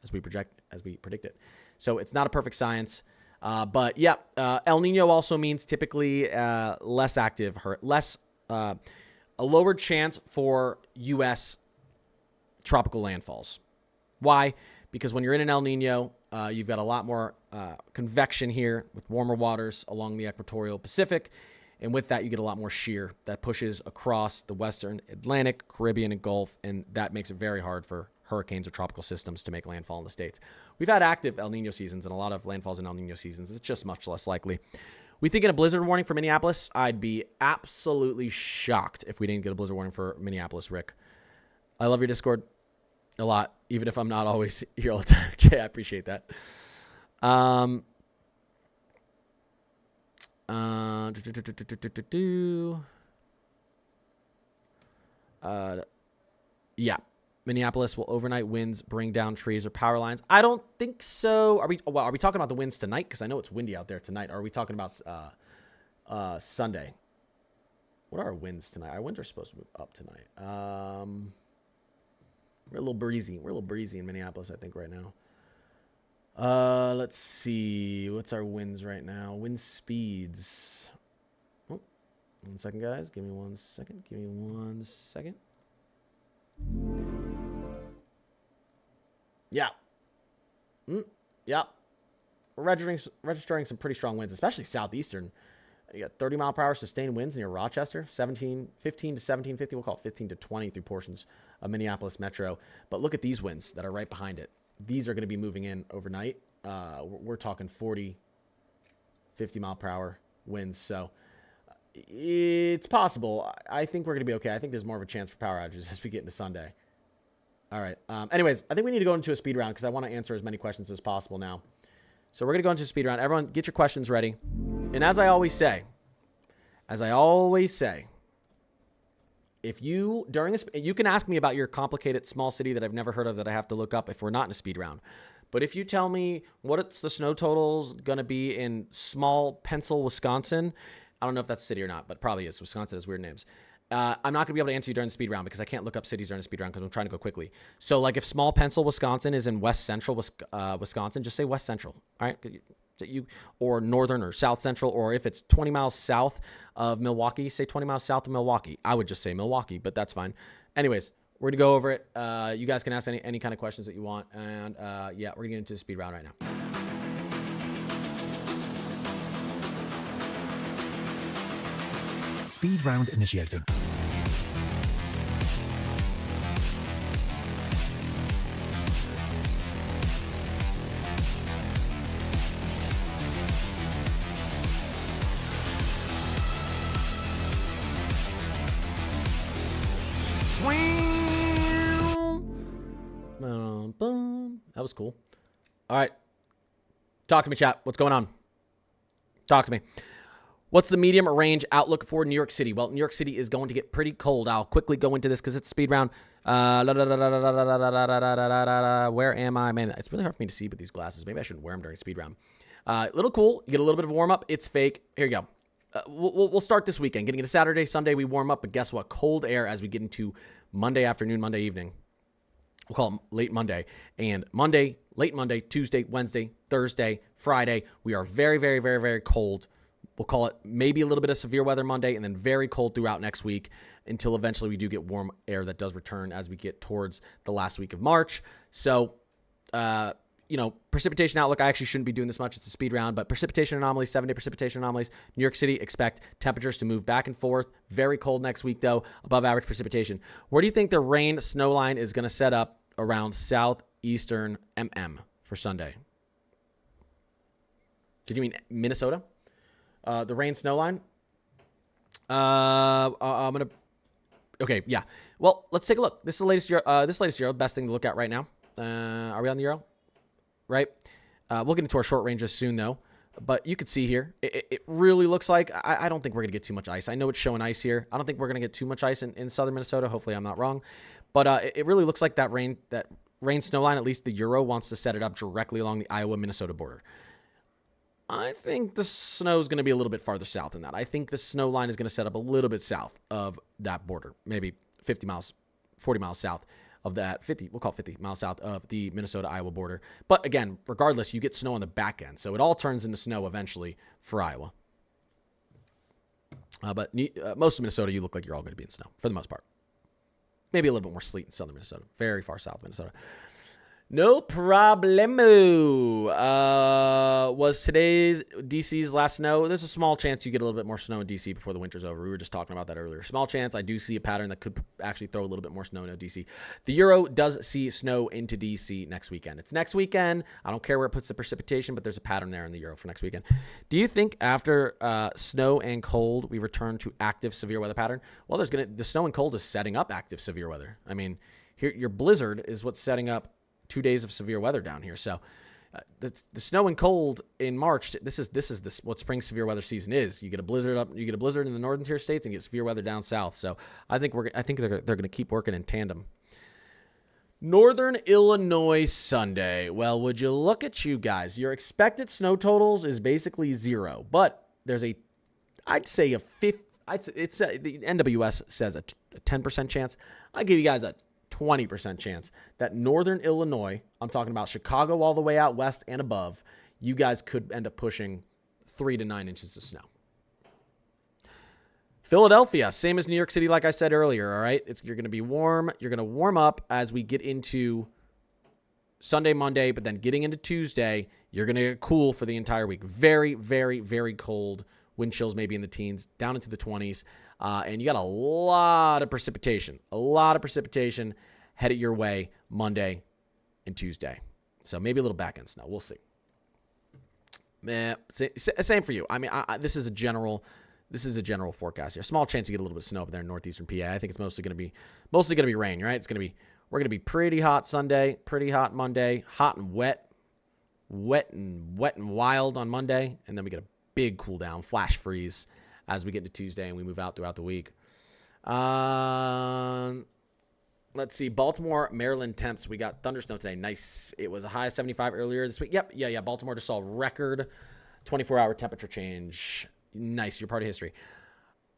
as we predicted. So it's not a perfect science. But yeah, El Nino also means typically less active, a lower chance for U.S. tropical landfalls. Why? Because when you're in an El Nino, you've got a lot more convection here with warmer waters along the equatorial Pacific. And with that, you get a lot more shear that pushes across the Western Atlantic, Caribbean, and Gulf. And that makes it very hard for hurricanes or tropical systems to make landfall in the States. We've had active El Nino seasons and a lot of landfalls in El Nino seasons. It's just much less likely. We think in a blizzard warning for Minneapolis, I'd be absolutely shocked if we didn't get a blizzard warning for Minneapolis, Rick. I love your Discord a lot, even if I'm not always here all the time. Jay, I appreciate that. Yeah. Minneapolis will overnight winds bring down trees or power lines. I don't think so. Are we talking about the winds tonight? Because I know it's windy out there tonight. Or are we talking about Sunday? What are our winds tonight? Our winds are supposed to move up tonight. We're a little breezy. We're a little breezy in Minneapolis, I think, right now. Let's see. What's our winds right now? Wind speeds. Oh, 1 second, guys. Give me 1 second. Give me 1 second. Yeah. Yeah. We're registering some pretty strong winds, especially southeastern. You got 30 mile per hour sustained winds near Rochester, 15 to 17, 50. We'll call it 15 to 20 through portions of Minneapolis Metro. But look at these winds that are right behind it. These are going to be moving in overnight. We're talking 40, 50 mile per hour winds. So it's possible. I think we're going to be okay. I think there's more of a chance for power outages as we get into Sunday. All right. Anyways, I think we need to go into a speed round because I want to answer as many questions as possible now. So we're going to go into a speed round. Everyone, get your questions ready. And as I always say, if you, during this, you can ask me about your complicated small city that I've never heard of that I have to look up if we're not in a speed round. But if you tell me what's the snow totals going to be in small Pencil, Wisconsin, I don't know if that's a city or not, but probably is. Wisconsin has weird names. I'm not going to be able to answer you during the speed round because I can't look up cities during the speed round because I'm trying to go quickly. So like if small Pencil, Wisconsin is in west central Wisconsin, just say west central. All right. Or northern or south central, or if it's 20 miles south of Milwaukee, say 20 miles south of Milwaukee. I would just say Milwaukee, but that's fine. Anyways, we're going to go over it. You guys can ask any kind of questions that you want. And yeah, we're going to get into the speed round right now. Speed round initiated. was cool. All right. Talk to me, chat. What's going on? Talk to me. What's the medium range outlook for New York City? Well, New York City is going to get pretty cold. I'll quickly go into this because it's a speed round. Where am I? Man, it's really hard for me to see with these glasses. Maybe I shouldn't wear them during speed round. Little cool. You get a little bit of warm up. It's fake. Here you go. We'll start this weekend. Getting into Saturday, Sunday, we warm up. But guess what? Cold air as we get into Monday afternoon, Monday evening. We'll call it late Monday. And Monday, late Monday, Tuesday, Wednesday, Thursday, Friday, we are very, very, very, very cold. We'll call it maybe a little bit of severe weather Monday and then very cold throughout next week until eventually we do get warm air that does return as we get towards the last week of March. So, precipitation outlook, I actually shouldn't be doing this much. It's a speed round, but precipitation anomalies, 7-day precipitation anomalies. New York City, expect temperatures to move back and forth. Very cold next week, though. Above average precipitation. Where do you think the rain snow line is going to set up around southeastern for Sunday? Did you mean Minnesota? The rain snow line. Okay, yeah. Well, let's take a look. This is the latest Euro. Best thing to look at right now. Are we on the Euro? Right. We'll get into our short ranges soon, though. But you can see here, it really looks like I don't think we're gonna get too much ice. I know it's showing ice here. I don't think we're gonna get too much ice in southern Minnesota. Hopefully, I'm not wrong. But it really looks like that rain snow line. At least the Euro wants to set it up directly along the Iowa-Minnesota border. I think the snow is going to be a little bit farther south than that. I think the snow line is going to set up a little bit south of that border, maybe 40 miles south of that, 50, we'll call it 50 miles south of the Minnesota-Iowa border. But again, regardless, you get snow on the back end. So it all turns into snow eventually for Iowa. But most of Minnesota, you look like you're all going to be in snow for the most part. Maybe a little bit more sleet in southern Minnesota, very far south of Minnesota. No problemo. Was today's DC's last snow? There's a small chance you get a little bit more snow in DC before the winter's over. We were just talking about that earlier. Small chance. I do see a pattern that could actually throw a little bit more snow into DC. The Euro does see snow into DC next weekend. It's next weekend. I don't care where it puts the precipitation, but there's a pattern there in the Euro for next weekend. Do you think after snow and cold, we return to active severe weather pattern? Well, the snow and cold is setting up active severe weather. I mean, here your blizzard is what's setting up 2 days of severe weather down here. So the snow and cold in March, this is what spring severe weather season is. You get a blizzard in the northern tier states and get severe weather down south. So I think they're going to keep working in tandem. Northern Illinois Sunday. Well, would you look at you guys? Your expected snow totals is basically 0, but there's the NWS says a 10% chance. I give you guys a 20% chance that Northern Illinois, I'm talking about Chicago all the way out west and above, you guys could end up pushing 3 to 9 inches of snow. Philadelphia, same as New York City, like I said earlier, all right? You're going to be warm. You're going to warm up as we get into Sunday, Monday, but then getting into Tuesday, you're going to get cool for the entire week. Very, very, very cold. Wind chills maybe in the teens, down into the 20s. And you got a lot of precipitation headed your way Monday and Tuesday. So maybe a little back end snow. We'll see. Same for you. I mean, this is a general forecast here. Small chance you get a little bit of snow up there in northeastern PA. I think it's mostly going to be rain, right? We're going to be pretty hot Sunday, pretty hot Monday, hot and wet and wild on Monday, and then we get a big cool down, flash freeze as we get to Tuesday and we move out throughout the week. Let's see. Baltimore, Maryland temps. We got thunder snow today. Nice. It was a high of 75 earlier this week. Yep. Yeah. Baltimore just saw record 24-hour temperature change. Nice. You're part of history.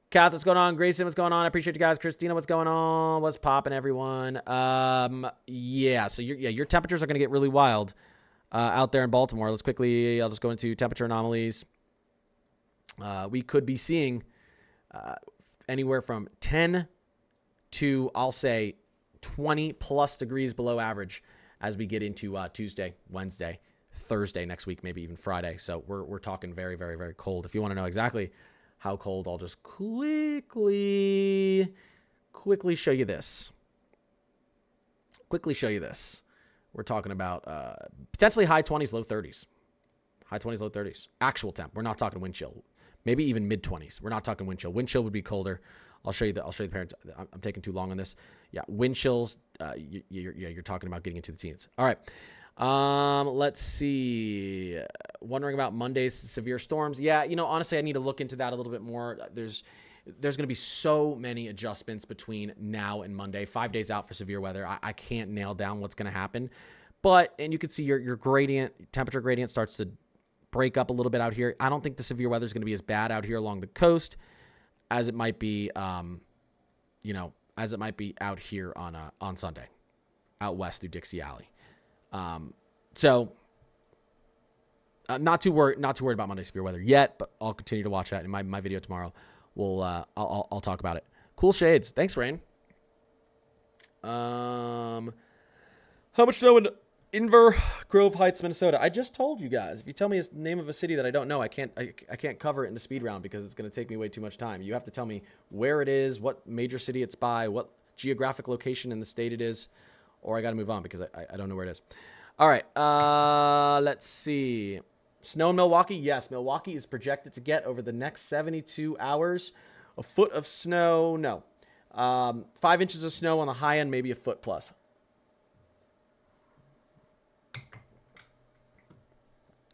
Kath, what's going on? Grayson, what's going on? I appreciate you guys. Christina, what's going on? What's popping, everyone? Yeah. So your temperatures are going to get really wild out there in Baltimore. I'll just go into temperature anomalies. We could be seeing anywhere from 10 to, I'll say, 20 plus degrees below average as we get into Tuesday, Wednesday, Thursday next week, maybe even Friday. So we're talking very, very, very cold. If you want to know exactly how cold, I'll just quickly show you this. We're talking about potentially high 20s, low 30s. High 20s, low 30s. Actual temp. We're not talking wind chill. Maybe even mid 20s. We're not talking wind chill. Wind chill would be colder. I'll show you the parents. I'm taking too long on this. Yeah, wind chills. You're talking about getting into the teens. All right. Let's see. Wondering about Monday's severe storms. Yeah, honestly, I need to look into that a little bit more. There's going to be so many adjustments between now and Monday, 5 days out for severe weather. I can't nail down what's going to happen. And you can see your temperature gradient starts to break up a little bit out here. I don't think the severe weather is going to be as bad out here along the coast as it might be, as it might be out here on Sunday, out west through Dixie Alley. Not too worried about Monday's severe weather yet, but I'll continue to watch that in my video tomorrow. I'll talk about it. Cool shades. Thanks, Rain. How much snow in Inver Grove Heights, Minnesota? I just told you guys. If you tell me the name of a city that I don't know, I can't cover it in the speed round because it's going to take me way too much time. You have to tell me where it is, what major city it's by, what geographic location in the state it is, or I got to move on because I don't know where it is. All right. Let's see. Snow in Milwaukee. Yes, Milwaukee is projected to get over the next 72 hours a foot of snow. No. 5 inches of snow on the high end, maybe a foot plus.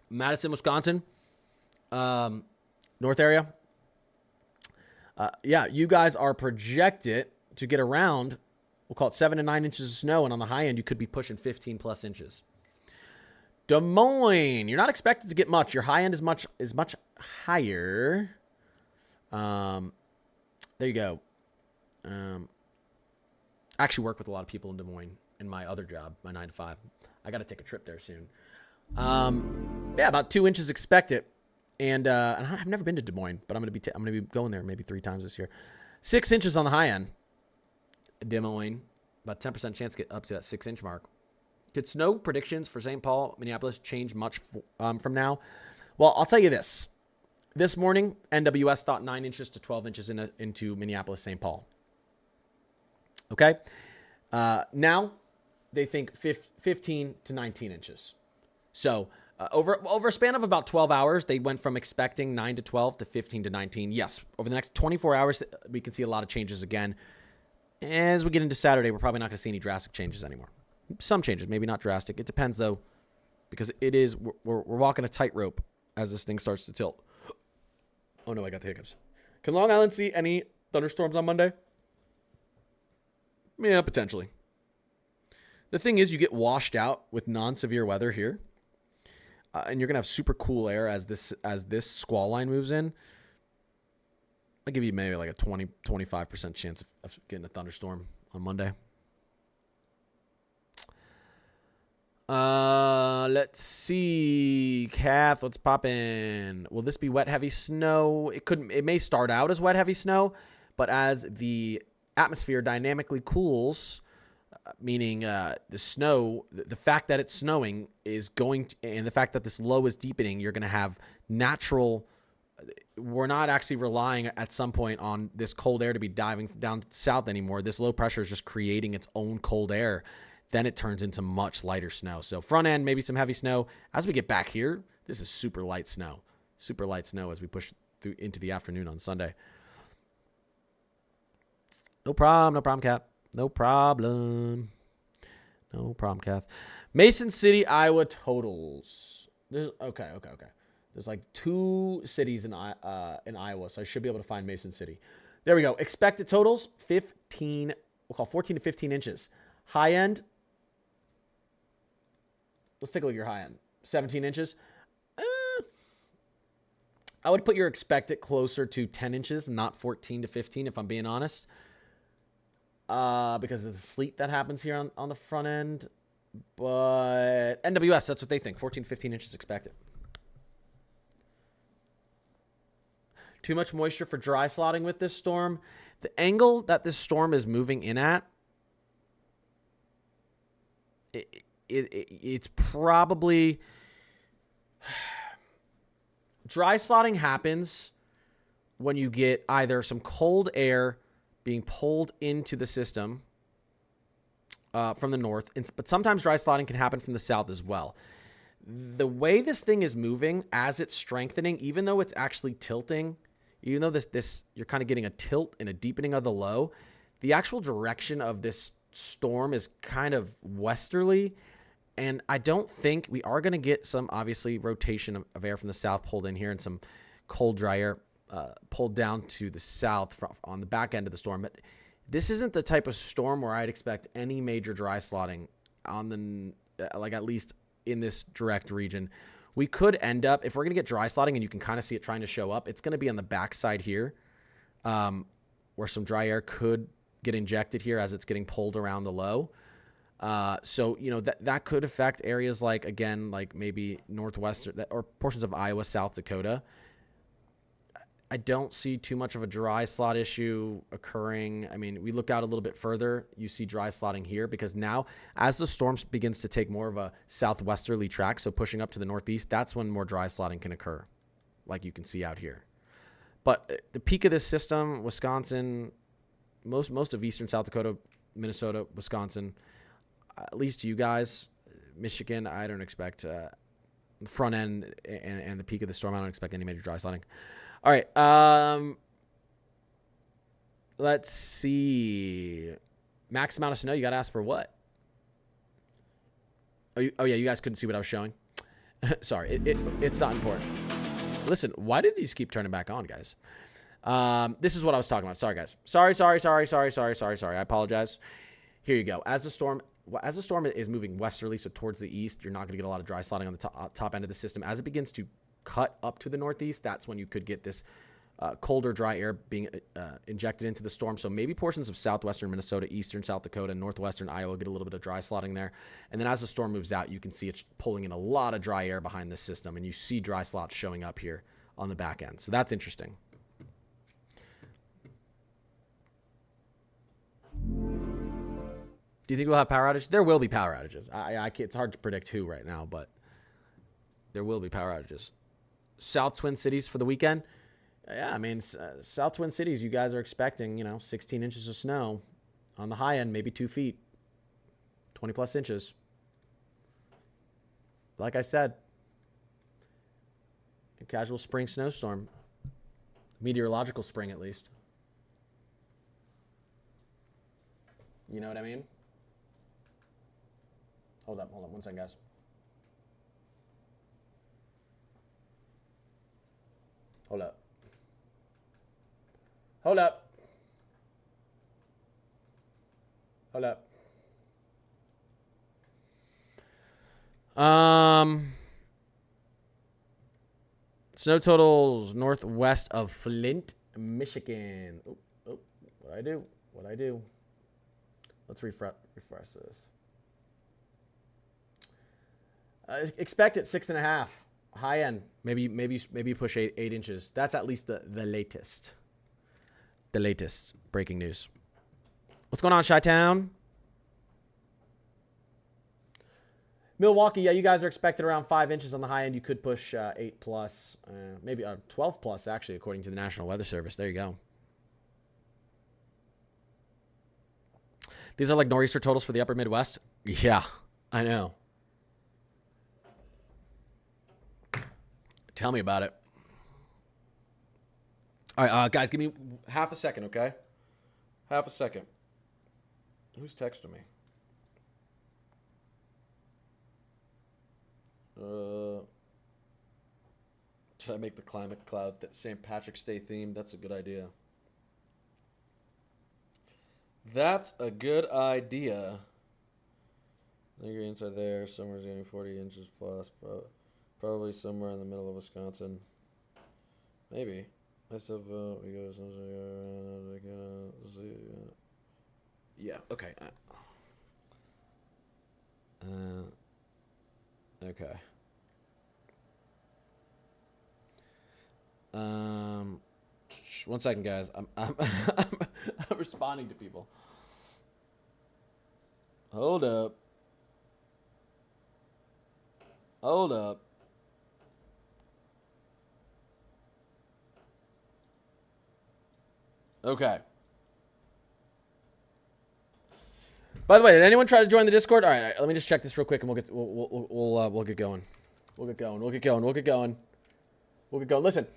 Madison, Wisconsin. North area. Yeah, you guys are projected to get around, we'll call it 7 to 9 inches of snow, and on the high end, you could be pushing 15 plus inches. Des Moines, you're not expected to get much. Your high end is much higher. There you go. I actually work with a lot of people in Des Moines in my other job, my 9 to 5. I got to take a trip there soon. Yeah, about 2 inches expected. And I've never been to Des Moines, but I'm gonna be going there maybe 3 times this year. 6 inches on the high end. Des Moines, about 10% chance to get up to that 6 inch mark. Could snow predictions for St. Paul, Minneapolis change much from now? Well, I'll tell you this. This morning, NWS thought 9 inches to 12 inches into Minneapolis, St. Paul. Okay. Now they think 15 to 19 inches. So over a span of about 12 hours, they went from expecting 9 to 12 to 15 to 19. Yes, over the next 24 hours, we can see a lot of changes again. As we get into Saturday, we're probably not going to see any drastic changes anymore. Some changes, maybe not drastic. It depends, though, because we're walking a tightrope as this thing starts to tilt. Oh, no, I got the hiccups. Can Long Island see any thunderstorms on Monday? Yeah, potentially. The thing is, you get washed out with non-severe weather here. And you're going to have super cool air as this squall line moves in. I'll give you maybe like a 25% chance of getting a thunderstorm on Monday. Let's see. Kath, what's poppin'? Will this be wet, heavy snow? It may start out as wet, heavy snow, but as the atmosphere dynamically cools, meaning the snow, the fact that it's snowing is going to, and the fact that this low is deepening, you're going to have natural. We're not actually relying at some point on this cold air to be diving down south anymore. This low pressure is just creating its own cold air. Then it turns into much lighter snow. So front end, maybe some heavy snow. As we get back here, this is super light snow. Super light snow as we push through into the afternoon on Sunday. No problem, Cap. No problem, Kath. Mason City, Iowa totals. Okay. There's like 2 cities in Iowa, so I should be able to find Mason City. There we go. Expected totals, 15. We'll call 14 to 15 inches. High end. Let's take a look at your high end. 17 inches. I would put your expected closer to 10 inches, not 14 to 15, if I'm being honest. Because of the sleet that happens here on the front end. But NWS, that's what they think. 14 to 15 inches expected. Too much moisture for dry slotting with this storm. The angle that this storm is moving in at, it's probably... Dry slotting happens when you get either some cold air being pulled into the system from the north, but sometimes dry slotting can happen from the south as well. The way this thing is moving, as it's strengthening, even though it's actually tilting, even though this you're kind of getting a tilt and a deepening of the low, the actual direction of this storm is kind of westerly, And I don't think we are going to get some, obviously, rotation of air from the south pulled in here and some cold, dry air pulled down to the south on the back end of the storm. But this isn't the type of storm where I'd expect any major dry slotting on the, like at least in this direct region. We could end up, if we're going to get dry slotting and you can kind of see it trying to show up, it's going to be on the backside here where some dry air could get injected here as it's getting pulled around the low. So, you know, that could affect areas like, again, like maybe northwestern or portions of Iowa, South Dakota. I don't see too much of a dry slot issue occurring. I mean, we look out a little bit further, you see dry slotting here because now as the storm begins to take more of a southwesterly track, so pushing up to the northeast, that's when more dry slotting can occur, like you can see out here. But the peak of this system, Wisconsin, most of eastern South Dakota, Minnesota, Wisconsin, at least you guys, Michigan, I don't expect front end and the peak of the storm, I don't expect any major dry slotting. All right, let's see. Max amount of snow, you got to ask for what? Oh, yeah, you guys couldn't see what I was showing. Sorry, it's not important. Listen, why did these keep turning back on, guys? This is what I was talking about. Sorry, guys. Sorry. I apologize. Here you go. As the storm is moving westerly, so towards the east, you're not going to get a lot of dry slotting on the top end of the system. As it begins to cut up to the northeast, that's when you could get this colder, dry air being injected into the storm. So maybe portions of southwestern Minnesota, eastern South Dakota, northwestern Iowa get a little bit of dry slotting there. And then as the storm moves out, you can see it's pulling in a lot of dry air behind this system, and you see dry slots showing up here on the back end. So that's interesting. Do you think we'll have power outages? There will be power outages. It's hard to predict who right now, but there will be power outages. South Twin Cities for the weekend. Yeah, I mean, South Twin Cities, you guys are expecting, 16 inches of snow on the high end, maybe 2 feet, 20 plus inches. Like I said, a casual spring snowstorm, meteorological spring at least. You know what I mean? Hold up 1 second, guys. Hold up. Snow totals northwest of Flint, Michigan. What I do? Let's refresh this. Expect it 6.5. High end, maybe push 8 inches. That's at least the latest. The latest breaking news. What's going on, Chi-Town? Milwaukee, yeah, you guys are expected around 5 inches on the high end. You could push 8 plus, maybe 12 plus actually, according to the National Weather Service. There you go. These are like nor'easter totals for the upper Midwest. Yeah, I know. Tell me about it. All right, guys, give me half a second, okay? Half a second. Who's texting me? Should I make the climate cloud that St. Patrick's Day theme? That's a good idea. That's a good idea. The ingredients are there. Summer's getting 40 inches plus. Probably somewhere in the middle of Wisconsin. Maybe. I still we go yeah, okay. Okay. 1 second, guys. I'm responding to people. Hold up. Okay. By the way, did anyone try to join the Discord? All right, let me just check this real quick, and we'll get going. We'll get going. Listen,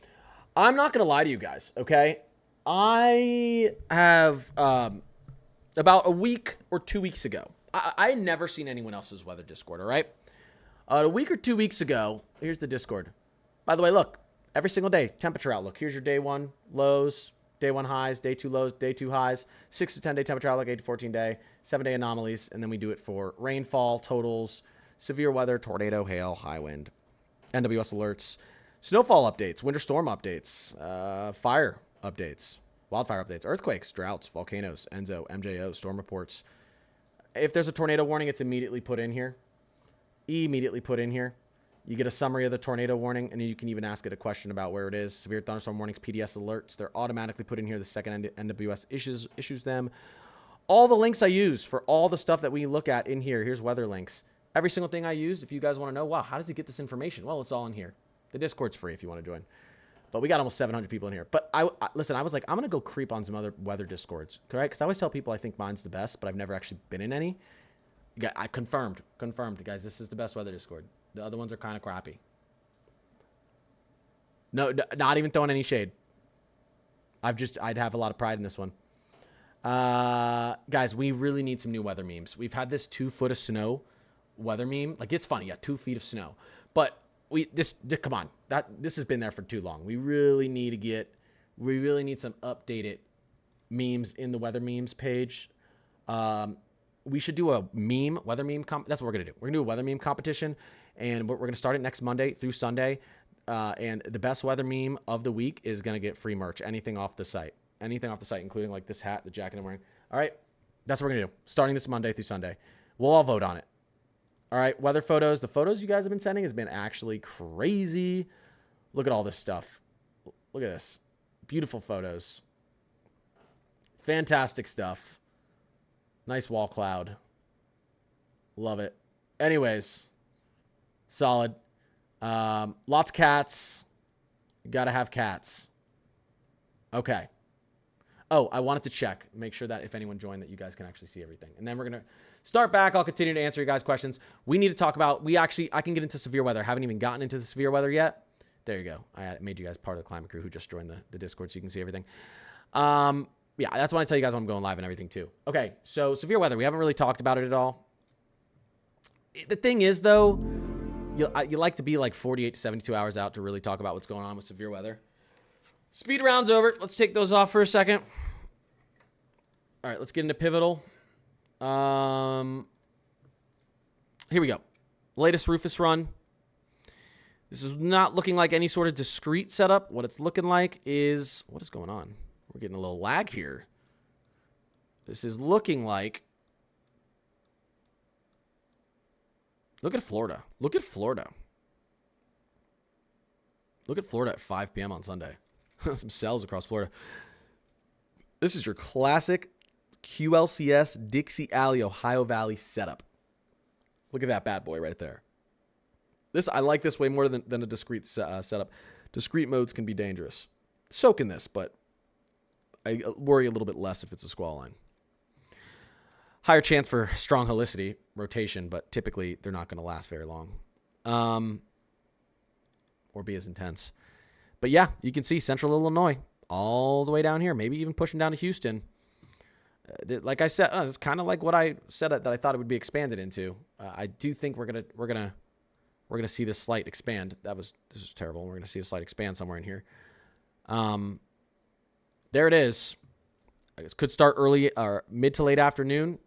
I'm not gonna lie to you guys. Okay, I have about a week or 2 weeks ago, I had never seen anyone else's weather Discord, all right? A week or 2 weeks ago, here's the Discord. By the way, look, every single day, temperature outlook. Here's your day 1 lows, day 1 highs, day 2 lows, day 2 highs, 6 to 10 day temperature outlook, 8 to 14 day, 7 day anomalies, and then we do it for rainfall, totals, severe weather, tornado, hail, high wind, NWS alerts, snowfall updates, winter storm updates, fire updates, wildfire updates, earthquakes, droughts, volcanoes, Enzo, MJO, storm reports. If there's a tornado warning, it's immediately put in here. Immediately put in here. You get a summary of the tornado warning, and you can even ask it a question about where it is. Severe thunderstorm warnings, PDS alerts, they're automatically put in here the second NWS issues them. All the links I use for all the stuff that we look at in here, here's weather links. Every single thing I use, if you guys want to know, wow, how does he get this information? Well, it's all in here. The Discord's free if you want to join. But we got almost 700 people in here. But listen, I was like, I'm going to go creep on some other weather Discords, correct? Because I always tell people I think mine's the best, but I've never actually been in any. Yeah, I confirmed, guys. This is the best weather Discord. The other ones are kind of crappy. No, not even throwing any shade. I'd have a lot of pride in this one. Guys, we really need some new weather memes. We've had this 2 foot of snow weather meme. Like, it's funny, yeah, 2 feet of snow. But come on, this has been there for too long. We really need some updated memes in the weather memes page. We should do a weather meme that's what we're gonna do. We're gonna do a weather meme competition, and we're gonna start it next Monday through Sunday. And the best weather meme of the week is gonna get free merch. Anything off the site, including like this hat, the jacket I'm wearing. All right, that's what we're gonna do. Starting this Monday through Sunday, we'll all vote on it. All right, weather photos. The photos you guys have been sending has been actually crazy. Look at all this stuff. Look at this. Beautiful photos. Fantastic stuff. Nice wall cloud. Love it. Anyways, solid. Lots of cats. You gotta have cats. Okay. Oh, I wanted to check. Make sure that if anyone joined that you guys can actually see everything. And then we're going to start back. I'll continue to answer your guys' questions. We need to talk about, I can get into severe weather. I haven't even gotten into the severe weather yet. There you go. I made you guys part of the climate crew who just joined the Discord so you can see everything. Yeah, that's when I tell you guys when I'm going live and everything too. Okay, so severe weather. We haven't really talked about it at all. The thing is, though, you like to be like 48 to 72 hours out to really talk about what's going on with severe weather. Speed round's over. Let's take those off for a second. All right, let's get into pivotal. Here we go. Latest Rufus run. This is not looking like any sort of discrete setup. What it's looking like is... What is going on? We're getting a little lag here. This is looking like... Look at Florida. Look at Florida. Look at Florida at 5 p.m. on Sunday. Some cells across Florida. This is your classic QLCS Dixie Alley Ohio Valley setup. Look at that bad boy right there. I like this way more than a discrete setup. Discrete modes can be dangerous. Soak in this, but I worry a little bit less if it's a squall line. Higher chance for strong helicity rotation, but typically they're not going to last very long. Or be as intense. But yeah, you can see central Illinois all the way down here, maybe even pushing down to Houston. Like I said, it's kind of like what I said that I thought it would be expanded into. I do think we're gonna see this slight expand. This is terrible. We're gonna see a slight expand somewhere in here. There it is. I guess could start early or mid to late afternoon,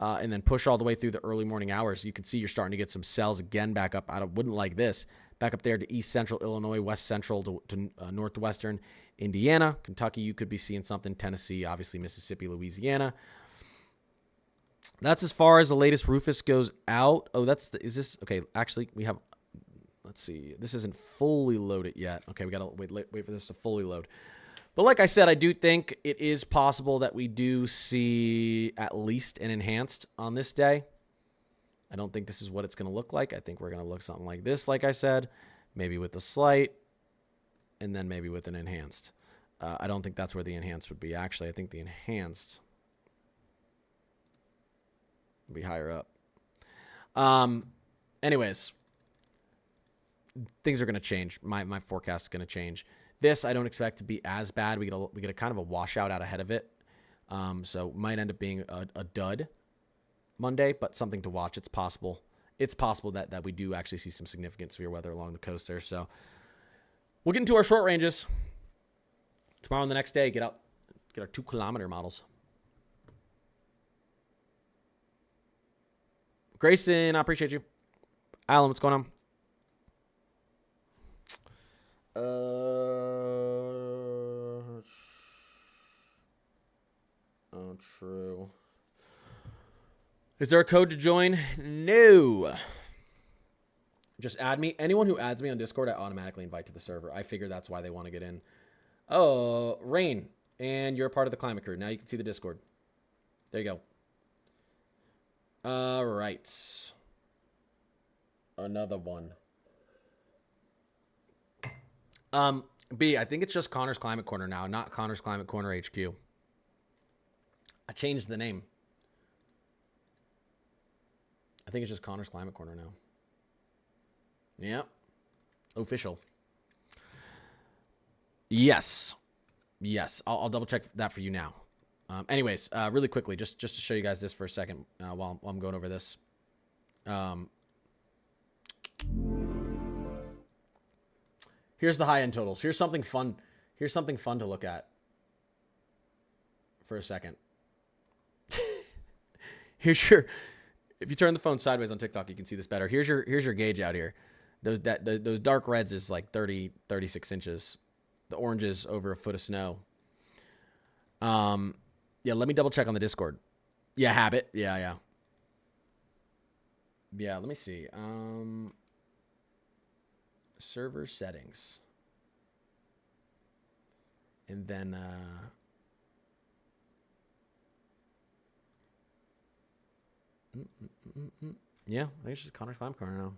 and then push all the way through the early morning hours. You can see you're starting to get some cells again back up. I wouldn't like this. Back up there to east central Illinois, west central to northwestern Indiana. Kentucky, you could be seeing something. Tennessee, obviously Mississippi, Louisiana. That's as far as the latest Rufus goes out. Oh, is this, okay, actually we have, let's see. This isn't fully loaded yet. Okay, we got to wait for this to fully load. But like I said, I do think it is possible that we do see at least an enhanced on this day. I don't think this is what it's going to look like. I think we're going to look something like this, like I said, maybe with the slight, and then maybe with an enhanced. I don't think that's where the enhanced would be. Actually, I think the enhanced would be higher up. Anyways, things are going to change. My forecast is going to change. This I don't expect to be as bad. We get a kind of a washout out ahead of it. So might end up being a dud. Monday, but something to watch. It's possible. It's possible that we do actually see some significant severe weather along the coast there. So we'll get into our short ranges tomorrow and the next day. Get our 2-kilometer models. Grayson, I appreciate you. Alan, what's going on? Oh, true. Is there a code to join? No. Just add me. Anyone who adds me on Discord, I automatically invite to the server. I figure that's why they want to get in. Oh, Rain. And you're a part of the climate crew. Now you can see the Discord. There you go. All right. Another one. B, I think it's just Connor's Climate Corner now, not Connor's Climate Corner HQ. I changed the name. I think it's just Connor's Climate Corner now. Yep. Official. Yes. Yes. I'll double check that for you now. Anyways, really quickly, just to show you guys this for a second while I'm going over this. Here's the high-end totals. Here's something fun. Here's something fun to look at for a second. Here's your... If you turn the phone sideways on TikTok, you can see this better. Here's your gauge out here. Those dark reds is like 36 inches. The oranges over a foot of snow. Yeah, let me double check on the Discord. Yeah, Habit. Yeah. Yeah, let me see. Server settings. And then yeah, I think it's just Connor's Climb Corner now.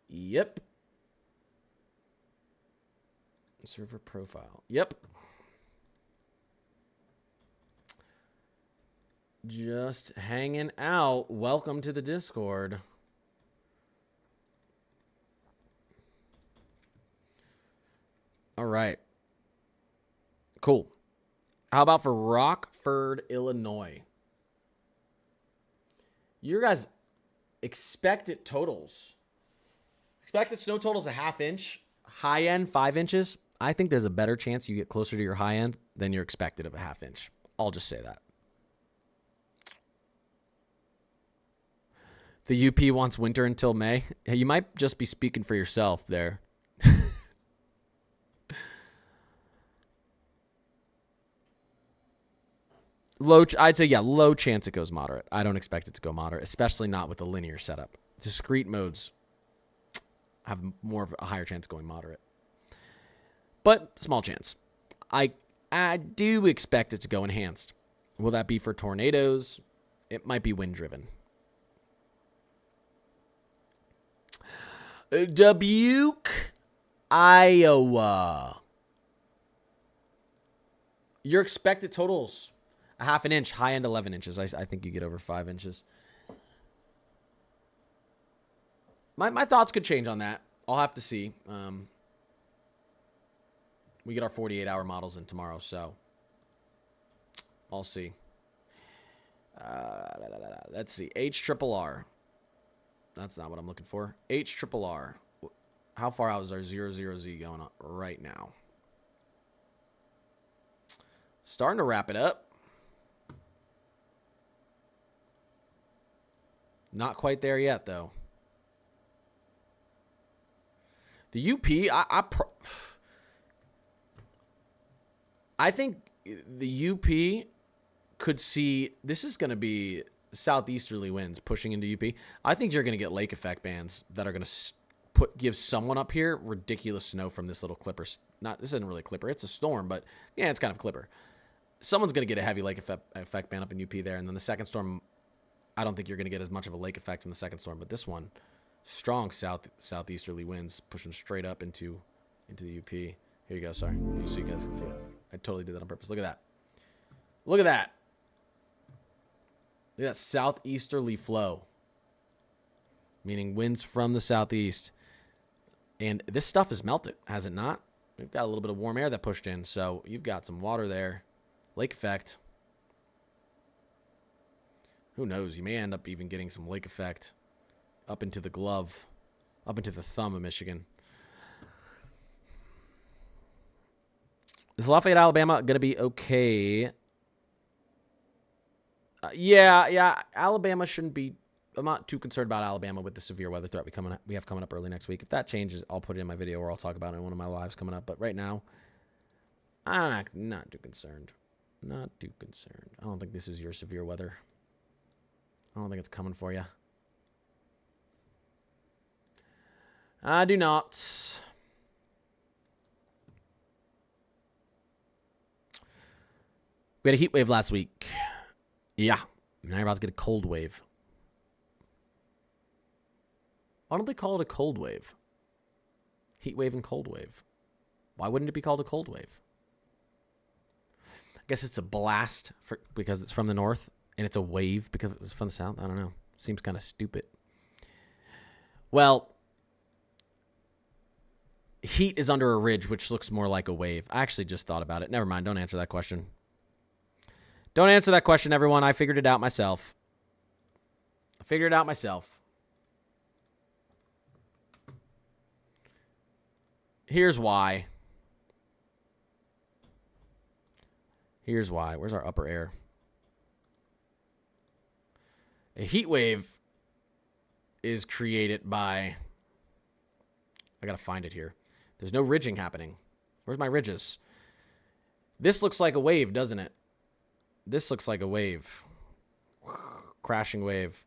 Yep. Server profile. Yep. Just hanging out. Welcome to the Discord. All right. Cool. How about for Rockford, Illinois? Your guys' expected totals. Expected snow totals a half inch. High end 5 inches. I think there's a better chance you get closer to your high end than you're expected of a half inch. I'll just say that. The UP wants winter until May. You might just be speaking for yourself there. I'd say, yeah, low chance it goes moderate. I don't expect it to go moderate, especially not with the linear setup. Discrete modes have more of a higher chance of going moderate. But small chance. I do expect it to go enhanced. Will that be for tornadoes? It might be wind-driven. Dubuque, Iowa. Your expected totals, a half an inch, high end 11 inches. I think you get over 5 inches. My thoughts could change on that. I'll have to see. We get our 48-hour models in tomorrow, so I'll see. Let's see. HRRR. That's not what I'm looking for. HRRR. How far out is our 00Z going on right now? Starting to wrap it up. Not quite there yet, though. The UP, I think the UP could see, this is going to be southeasterly winds pushing into UP. I think you're going to get lake effect bands that are going to give someone up here ridiculous snow from this little clipper. This isn't really a clipper. It's a storm, but yeah, it's kind of a clipper. Someone's going to get a heavy lake effect band up in UP there. And then the second storm, I don't think you're going to get as much of a lake effect from the second storm, but this one, strong southeasterly winds pushing straight up into the UP. Here you go. Sorry. So you guys can see it. I totally did that on purpose. Look at that. Look at that. Look at that southeasterly flow, meaning winds from the southeast. And this stuff is melted, has it not? We've got a little bit of warm air that pushed in, so you've got some water there. Lake effect. Who knows? You may end up even getting some lake effect up into the glove, up into the thumb of Michigan. Is Lafayette, Alabama going to be okay? Yeah. Alabama shouldn't be. I'm not too concerned about Alabama with the severe weather threat we have coming up early next week. If that changes, I'll put it in my video or I'll talk about it in one of my lives coming up. But right now, I'm not too concerned. Not too concerned. I don't think this is your severe weather. I don't think it's coming for you. I do not. We had a heat wave last week. Yeah. Now you're about to get a cold wave. Why don't they call it a cold wave? Heat wave and cold wave. Why wouldn't it be called a cold wave? I guess it's a blast because it's from the north, and it's a wave because it was from the south. I don't know. Seems kind of stupid. Well, heat is under a ridge, which looks more like a wave. I actually just thought about it. Never mind. Don't answer that question. Don't answer that question, everyone. I figured it out myself. Here's why. Where's our upper air? A heat wave is created by... I got to find it here. There's no ridging happening. Where's my ridges? This looks like a wave, doesn't it? This looks like a wave. Crashing wave.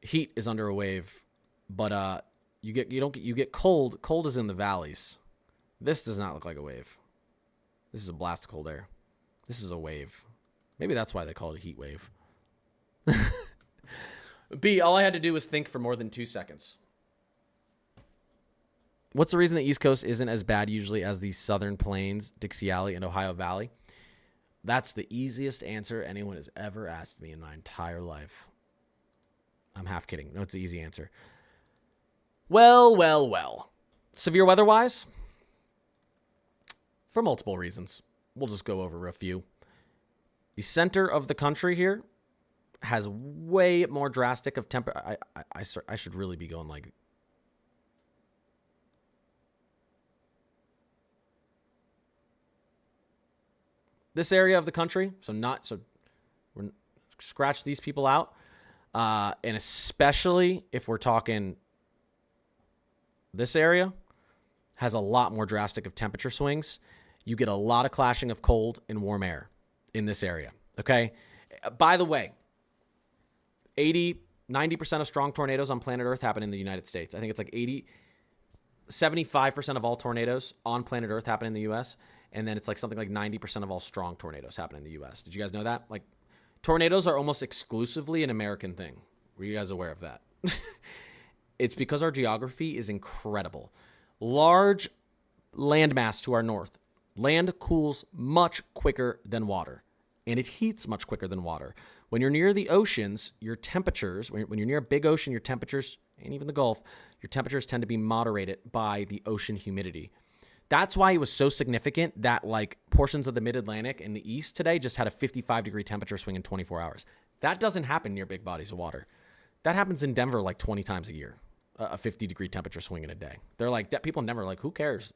Heat is under a wave. But you get cold. Cold is in the valleys. This does not look like a wave. This is a blast of cold air. This is a wave. Maybe that's why they call it a heat wave. B, all I had to do was think for more than 2 seconds. What's the reason the East Coast isn't as bad usually as the Southern Plains, Dixie Alley, and Ohio Valley? That's the easiest answer anyone has ever asked me in my entire life. I'm half kidding. No, it's the easy answer. Well. Severe weather-wise? For multiple reasons. We'll just go over a few. The center of the country here has way more drastic of temperature. I should really be going like... This area of the country, we're scratch these people out. And especially if we're talking this area, has a lot more drastic of temperature swings. You get a lot of clashing of cold and warm air in this area, okay? By the way, 90% of strong tornadoes on planet Earth happen in the United States. I think it's like 75% of all tornadoes on planet Earth happen in the U.S., and then it's like something like 90% of all strong tornadoes happen in the U.S. Did you guys know that? Like, tornadoes are almost exclusively an American thing. Were you guys aware of that? It's because our geography is incredible. Large landmass to our north. Land cools much quicker than water, and it heats much quicker than water. When you're near the oceans, your temperatures, when you're near a big ocean, your temperatures, and even the Gulf, your temperatures tend to be moderated by the ocean humidity. That's why it was so significant that like portions of the mid-Atlantic and the east today just had a 55-degree temperature swing in 24 hours. That doesn't happen near big bodies of water. That happens in Denver like 20 times a year, a 50-degree temperature swing in a day. They're like, people never like, who cares?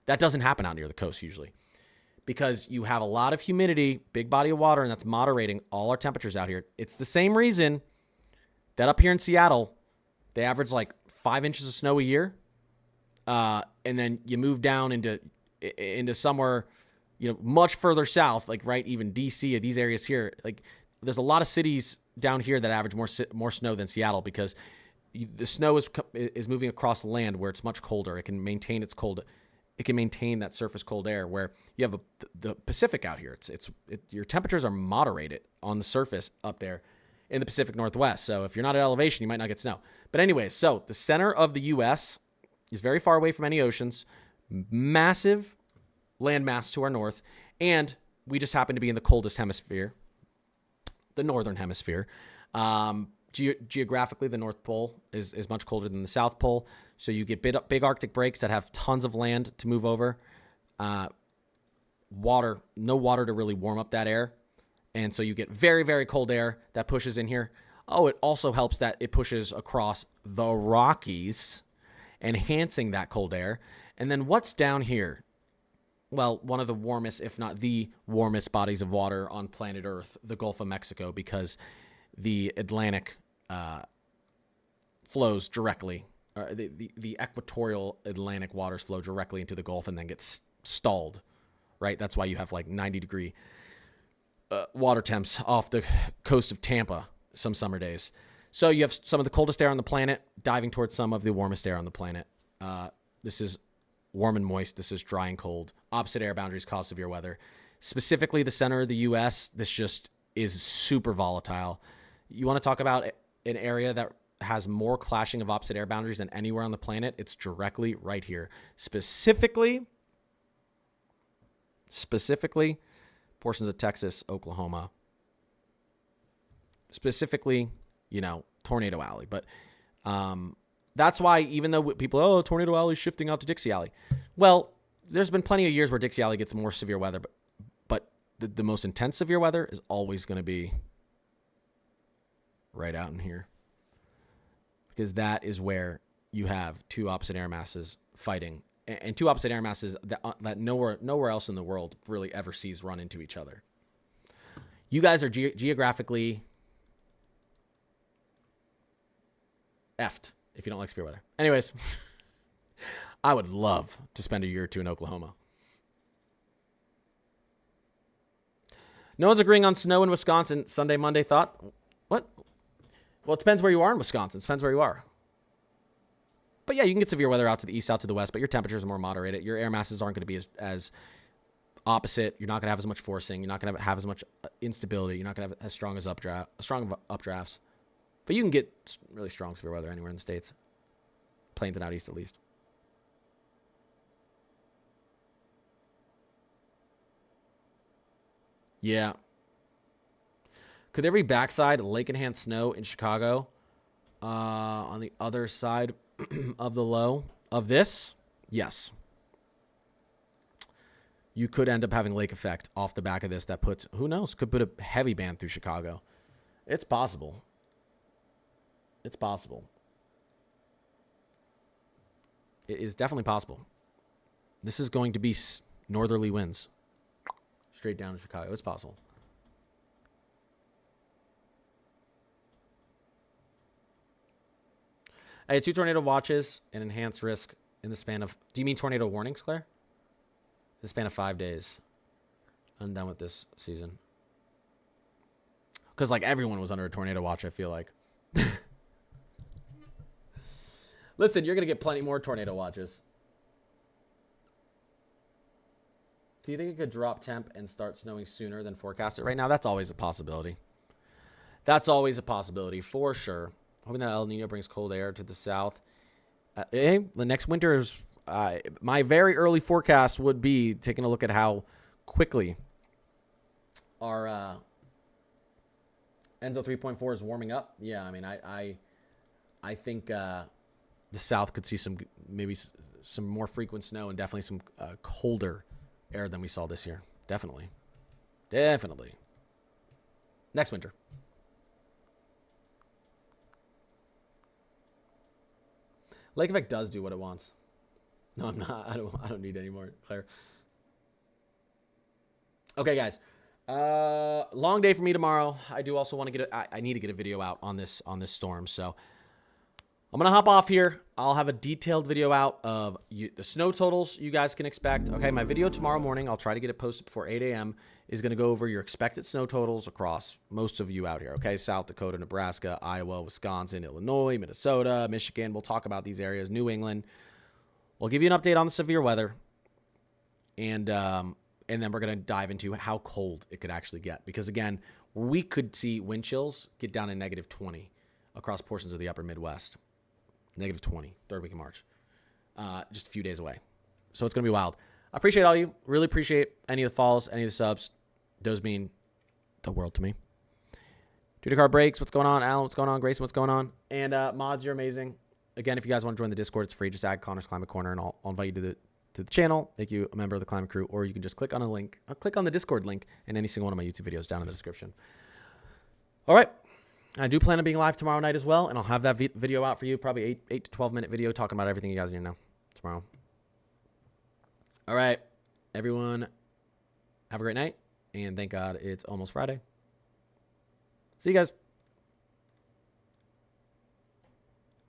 That doesn't happen out near the coast usually because you have a lot of humidity, big body of water, and that's moderating all our temperatures out here. It's the same reason that up here in Seattle, they average like 5 inches of snow a year. And then you move down into somewhere, much further south, like right, even DC, these areas here. Like there's a lot of cities down here that average more snow than Seattle because the snow is moving across the land where it's much colder. It can maintain its cold. It can maintain that surface cold air where you have the Pacific out here. Your temperatures are moderated on the surface up there in the Pacific Northwest. So if you're not at elevation, you might not get snow. But anyways, so the center of the U.S. is very far away from any oceans, massive landmass to our north, and we just happen to be in the coldest hemisphere, the northern hemisphere. Geographically, the North Pole is much colder than the South Pole, so you get big Arctic breaks that have tons of land to move over, no water to really warm up that air, And so you get very, very cold air that pushes in here. Oh, it also helps that it pushes across the Rockies, enhancing that cold air. And then what's down here? Well, one of the warmest, if not the warmest bodies of water on planet Earth, the Gulf of Mexico, because the Atlantic flows directly. The equatorial Atlantic waters flow directly into the Gulf and then get stalled, right? That's why you have like 90-degree water temps off the coast of Tampa some summer days. So you have some of the coldest air on the planet diving towards some of the warmest air on the planet. This is warm and moist. This is dry and cold. Opposite air boundaries cause severe weather. Specifically the center of the U.S., this just is super volatile. You want to talk about an area that has more clashing of opposite air boundaries than anywhere on the planet? It's directly right here. Specifically, portions of Texas, Oklahoma. Specifically, Tornado Alley. But that's why, even though people, Tornado Alley shifting out to Dixie Alley. Well, there's been plenty of years where Dixie Alley gets more severe weather, but the most intense severe weather is always going to be right out in here. Because that is where you have two opposite air masses fighting. And two opposite air masses that nowhere else in the world really ever sees run into each other. You guys are geographically effed if you don't like severe weather. Anyways, I would love to spend a year or two in Oklahoma. No one's agreeing on snow in Wisconsin. Sunday, Monday thought. What? Well, it depends where you are in Wisconsin. It depends where you are. But yeah, you can get severe weather out to the east, out to the west, but your temperatures are more moderated. Your air masses aren't going to be as opposite. You're not going to have as much forcing. You're not going to have as much instability. You're not going to have as strong updrafts. But you can get really strong severe weather anywhere in the States. Plains and out east at least. Yeah. Could there be backside lake enhanced snow in Chicago on the other side of the low of this? Yes. You could end up having lake effect off the back of this that puts, who knows, could put a heavy band through Chicago. It's possible. It's possible. It is definitely possible. This is going to be northerly winds straight down to Chicago. It's possible. I had 2 tornado watches and enhanced risk in the span of... Do you mean tornado warnings, Claire? In the span of 5 days. I'm done with this season. Because, everyone was under a tornado watch, I feel like. Listen, you're going to get plenty more tornado watches. Do you think it could drop temp and start snowing sooner than forecasted right now? That's always a possibility. That's always a possibility, for sure. Hoping that El Nino brings cold air to the south. The next winter is... my very early forecast would be taking a look at how quickly our Enzo 3.4 is warming up. Yeah, I mean, I think the south could see maybe some more frequent snow and definitely some colder air than we saw this year. Definitely. Next winter. Lake effect does do what it wants. No, I'm not. I don't need any more, Claire. Okay, guys. Long day for me tomorrow. I do also want to I need to get a video out on this storm. So I'm gonna hop off here. I'll have a detailed video out of the snow totals you guys can expect. Okay, my video tomorrow morning, I'll try to get it posted before 8 a.m. is gonna go over your expected snow totals across most of you out here. Okay, South Dakota, Nebraska, Iowa, Wisconsin, Illinois, Minnesota, Michigan. We'll talk about these areas. New England. We'll give you an update on the severe weather, and then we're going to dive into how cold it could actually get. Because, again, we could see wind chills get down to -20 across portions of the upper Midwest. -20, third week of March. Just a few days away. So it's going to be wild. I appreciate all you. Really appreciate any of the follows, any of the subs. Those mean the world to me. Duty Car Breaks, what's going on? Alan, what's going on? Grayson, what's going on? And Mods, you're amazing. Again, if you guys want to join the Discord, it's free. Just add Connor's Climate Corner, and I'll invite you to to the channel, make you a member of the Climb Crew, or you can just click on a link, click on the Discord link in any single one of my YouTube videos down in the description. All right. I do plan on being live tomorrow night as well, and I'll have that video out for you, probably 8 to 12 minute video talking about everything you guys need to know tomorrow. All right, everyone, have a great night, and thank God it's almost Friday. See you guys.